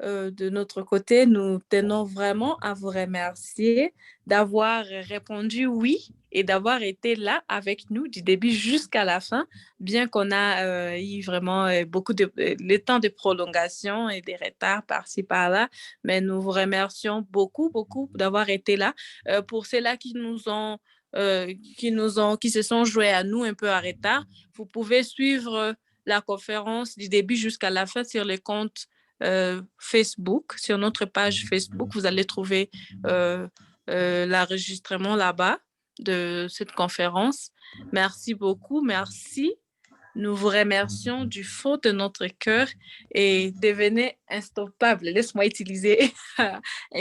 De notre côté, nous tenons vraiment à vous remercier d'avoir répondu oui et d'avoir été là avec nous du début jusqu'à la fin, bien qu'on a eu vraiment beaucoup le temps de prolongation et des retards par-ci par-là, mais nous vous remercions beaucoup d'avoir été là. Pour ceux-là qui se sont joints à nous un peu en retard, vous pouvez suivre la conférence du début jusqu'à la fin sur les comptes Facebook, sur notre page Facebook, vous allez trouver l'enregistrement là-bas de cette conférence. Merci beaucoup, merci. Nous vous remercions du fond de notre cœur et devenez instoppables. Laisse-moi utiliser un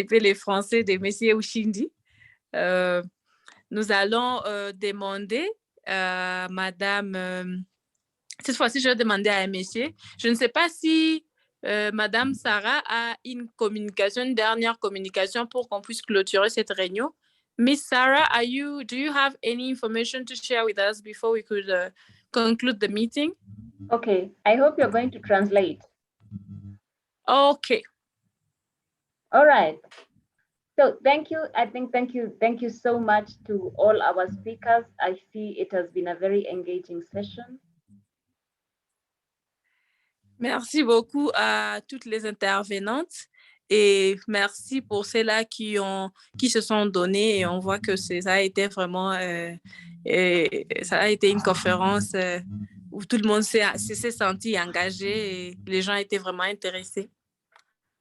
peu les français de M. Ushindi. Nous allons demander à Madame... cette fois-ci, je vais demander à un monsieur. Je ne sais pas si Madame Sarah a une dernière communication pour qu'on puisse clôturer cette réunion. Miss Sarah, do you have any information to share with us before we could conclude the meeting? Okay, I hope you're going to translate. Okay. All right. So thank you. Thank you so much to all our speakers. I see it has been a very engaging session. Merci beaucoup à toutes les intervenantes et merci pour ceux-là qui se sont donnés et on voit que ça a été vraiment ça a été une conférence où tout le monde s'est senti engagé et les gens étaient vraiment intéressés.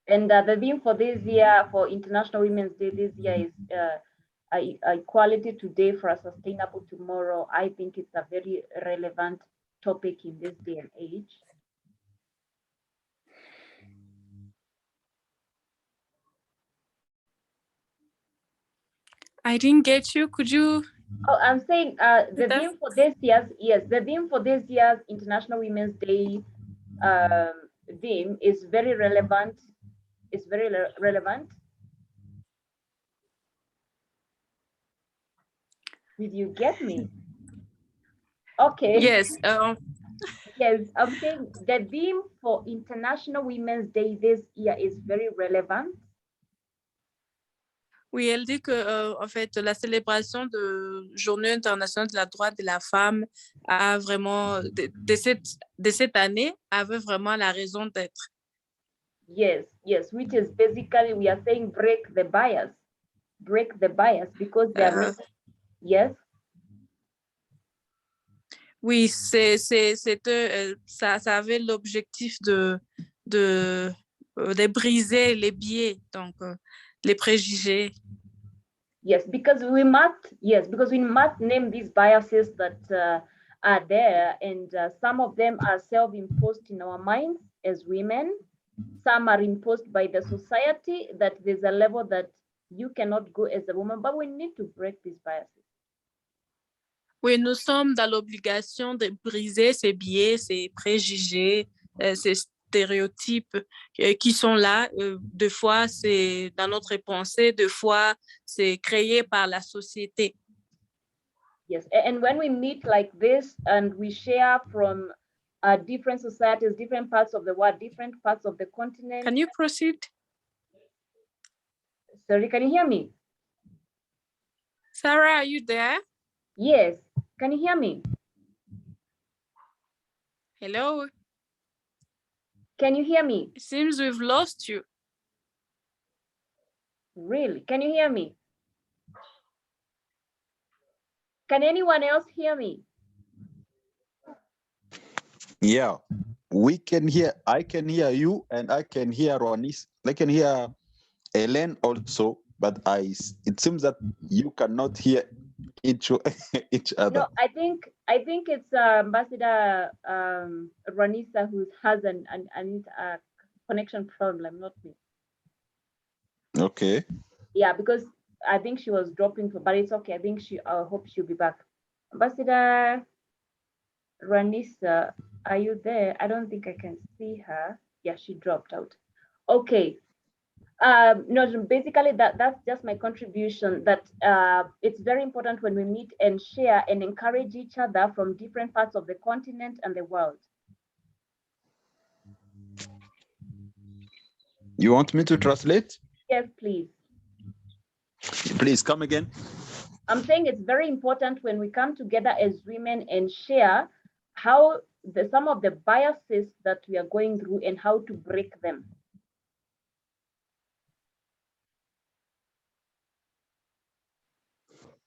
And the theme for this year, for International Women's Day this year is equality today for a sustainable tomorrow. I think it's a very relevant topic in this day and age. I didn't get you. Could you? Oh, I'm saying the theme for this year's International Women's Day theme is very relevant. It's very relevant. Did you get me? Okay. Yes. Yes, I'm saying the theme for International Women's Day this year is very relevant. Oui, elle dit que en fait, la célébration de Journée internationale de la droit de la femme a vraiment, de cette année, avait vraiment la raison d'être. Yes, which is basically, we are saying break the bias because they are, yes. Oui, ça avait l'objectif de briser les biais, donc les préjugés. Yes, because we must name these biases that are there, and some of them are self-imposed in our minds as women. Some are imposed by the society, that there's a level that you cannot go as a woman, but we need to break these biases. Oui, nous sommes dans l'obligation de briser ces biais, ces préjugés, ces stéréotypes qui sont là. Des fois, c'est dans notre pensée, des fois, c'est créé par la société. Yes, and when we meet like this and we share from different societies, different parts of the world, different parts of the continent. Can you proceed? Sorry, can you hear me? Sarah, are you there? Yes, can you hear me? Hello? Can you hear me? It seems we've lost you. Really? Can you hear me? Can anyone else hear me? Yeah, we can hear, I can hear you, and I can hear Ronis. I can hear Ellen also, but it seems that you cannot hear each other. No, I think it's Ambassador Ranisa who has a connection problem, not me. Okay. Yeah, because I think she was dropping, but it's okay. I think I hope she'll be back. Ambassador Ranisa, are you there? I don't think I can see her. Yeah, she dropped out. Okay. No, basically that's just my contribution, that it's very important when we meet and share and encourage each other from different parts of the continent and the world. You want me to translate? Yes, please. Please come again. I'm saying it's very important when we come together as women and share how some of the biases that we are going through and how to break them.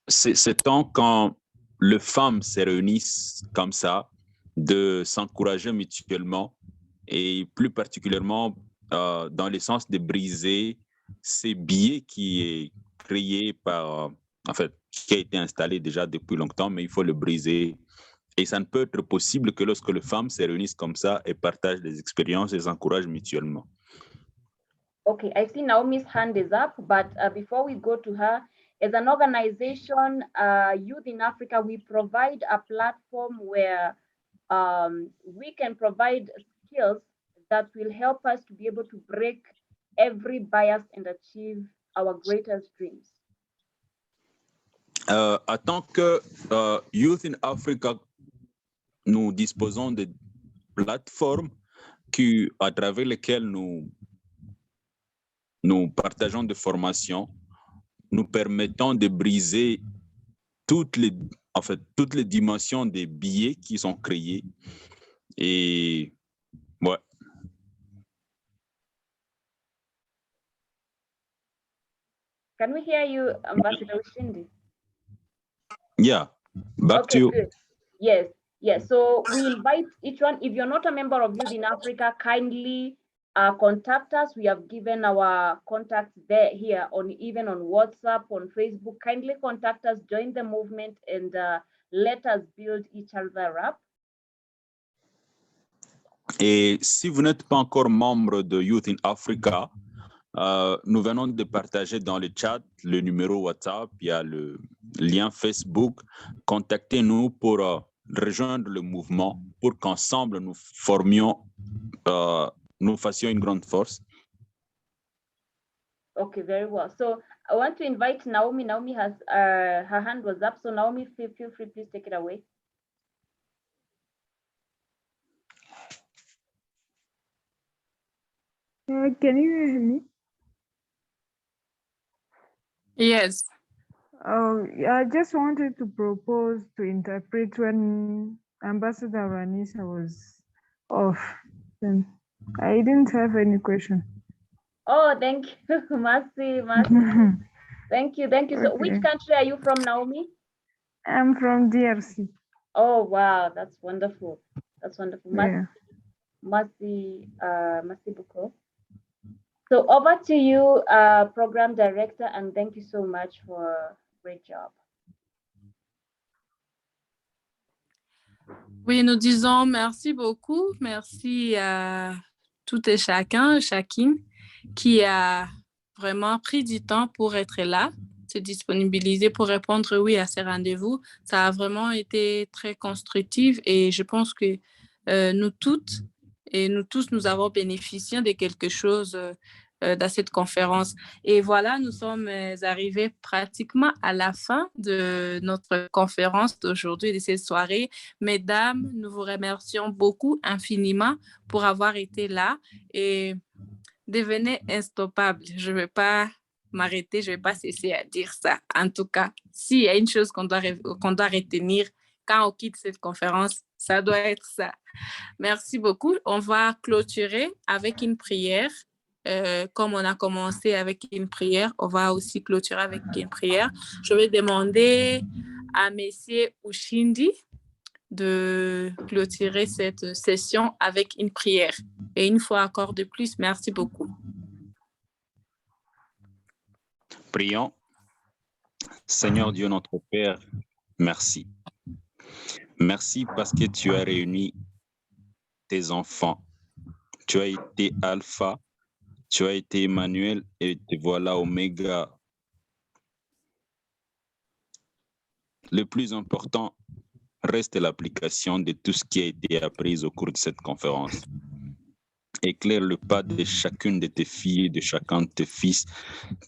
C'est temps quand les femmes se réunissent comme ça, de s'encourager mutuellement et plus particulièrement dans le sens de briser ces biais qui est créé par, en fait, qui a été installé déjà depuis longtemps, mais il faut le briser. Et ça ne peut être possible que lorsque les femmes se réunissent comme ça et partagent des expériences et s'encouragent mutuellement. Okay, I see Naomi's hand is up, but before we go to her, as an organization, Youth in Africa, we provide a platform where we can provide skills that will help us to be able to break every bias and achieve our greatest dreams. En tant que Youth in Africa, nous disposons de plateformes à travers lesquelles nous partageons des formations, nous permettant de briser toutes les dimensions des biais qui sont créés. Et ouais. Can we hear you, Ambassador Ushindi? Yeah, back to you. Good. Yes, yes. So we invite each one, if you're not a member of Youth in Africa, kindly contact us. We have given our contacts there, here, even on WhatsApp, on Facebook. Kindly contact us, join the movement, and let us build each other up. Et si vous n'êtes pas encore membre de Youth in Africa, nous venons de partager dans le chat le numéro WhatsApp, il y a le lien Facebook. Contactez-nous pour rejoindre le mouvement, pour qu'ensemble nous fassions une grande force. Okay, very well. So I want to invite Naomi. Naomi has her hand was up. So Naomi, feel free, please take it away. Can you hear me? Yes. I just wanted to propose to interpret when Ambassador Ranisa was off. Then I didn't have any question. Oh, thank you, Mercy. Thank you. So Okay. which country are you from, Naomi? I'm from DRC. Oh, wow, that's wonderful. That's wonderful. Yeah. Mercy Buko. So over to you, Program Director, and thank you so much for a great job. Oui, nous disons merci beaucoup. Merci à tout et chacun, chacune, qui a vraiment pris du temps pour être là, se disponibiliser pour répondre oui à ces rendez-vous. Ça a vraiment été très constructif et je pense que nous toutes et nous tous, nous avons bénéficié de quelque chose dans cette conférence. Et voilà, nous sommes arrivés pratiquement à la fin de notre conférence d'aujourd'hui, de cette soirée. Mesdames, nous vous remercions beaucoup, infiniment, pour avoir été là et devenez instoppable. Je ne vais pas m'arrêter, je ne vais pas cesser à dire ça. En tout cas, s'il y a une chose qu'on doit retenir quand on quitte cette conférence, ça doit être ça. Merci beaucoup. On va clôturer avec une prière. Comme on a commencé avec une prière, on va aussi clôturer avec une prière. Je vais demander à Messieurs Ushindi de clôturer cette session avec une prière. Et une fois encore de plus, merci beaucoup. Prions. Seigneur Dieu notre Père, merci. Merci parce que tu as réuni tes enfants. Tu as été Alpha, tu as été Emmanuel et te voilà Oméga. Le plus important reste l'application de tout ce qui a été appris au cours de cette conférence. Éclaire le pas de chacune de tes filles et de chacun de tes fils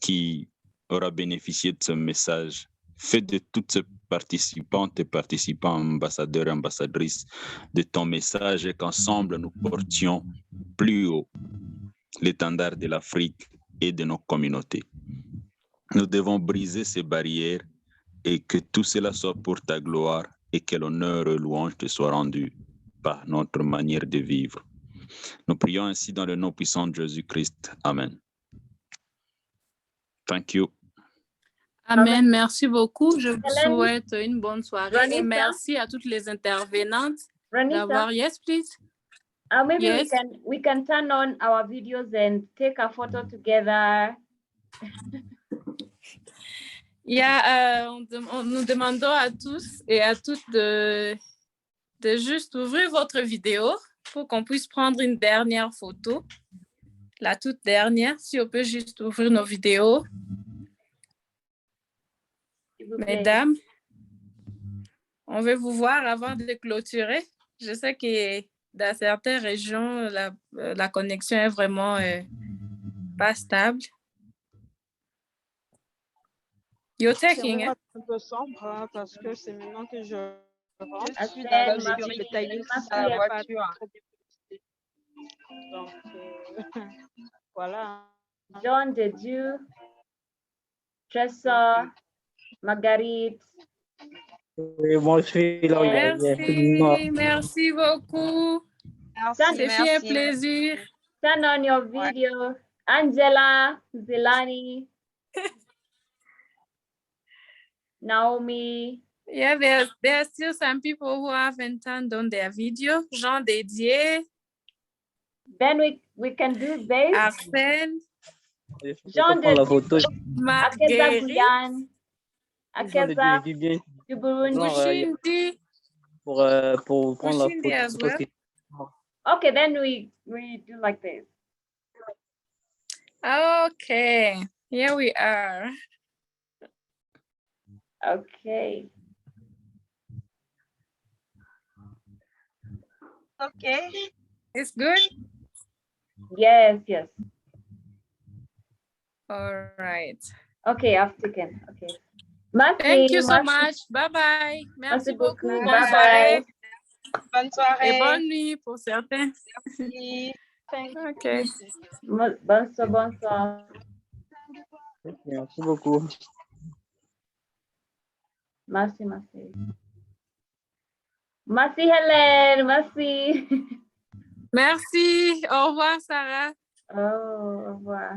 qui aura bénéficié de ce message. Fais de toutes ces participantes et participants, ambassadeurs et ambassadrices de ton message et qu'ensemble nous portions plus haut l'étendard de l'Afrique et de nos communautés. Nous devons briser ces barrières et que tout cela soit pour ta gloire et que l'honneur et louange te soient rendus par notre manière de vivre. Nous prions ainsi dans le nom puissant de Jésus-Christ. Amen. Thank you. Amen. Merci beaucoup. Je vous souhaite une bonne soirée et merci à toutes les intervenantes d'avoir. Yes, please. Maybe yes. we can turn on our videos and take a photo together. Nous demandons à tous et à toutes de juste ouvrir votre vidéo pour qu'on puisse prendre une dernière photo. La toute dernière, si on peut juste ouvrir nos vidéos. Mesdames, on veut vous voir avant de clôturer. Je sais que dans certaines régions, la connexion est vraiment pas stable. You're taking it? Un peu sombre hein, parce que c'est maintenant que je rentre. Je suis dans le Le timing dans la voiture. Donc, voilà. John, Jeju, Tressa, Marguerite. Oui, moi, je suis là. Merci beaucoup. C'est un plaisir. Turn on your video. Angela, Zelani, Naomi. Yeah, there are still some people who haven't turned on their video. Jean Dédier. Then we can do this. Arsène. Jean Dédier. Marguerite. Akeza du Burundi. Pour prendre la photo. Well. Okay, then we do like this. Okay, here we are. Okay. Okay. It's good? Yes, yes. All right. Okay, I've taken. Okay. Thank you so much. Bye-bye. Merci beaucoup. Bonne soirée. Bonne soirée. Et bonne nuit pour certains. Merci. OK. Bonsoir. Merci beaucoup. Merci. Merci Hélène, merci. Merci. Au revoir Sarah. Oh, au revoir.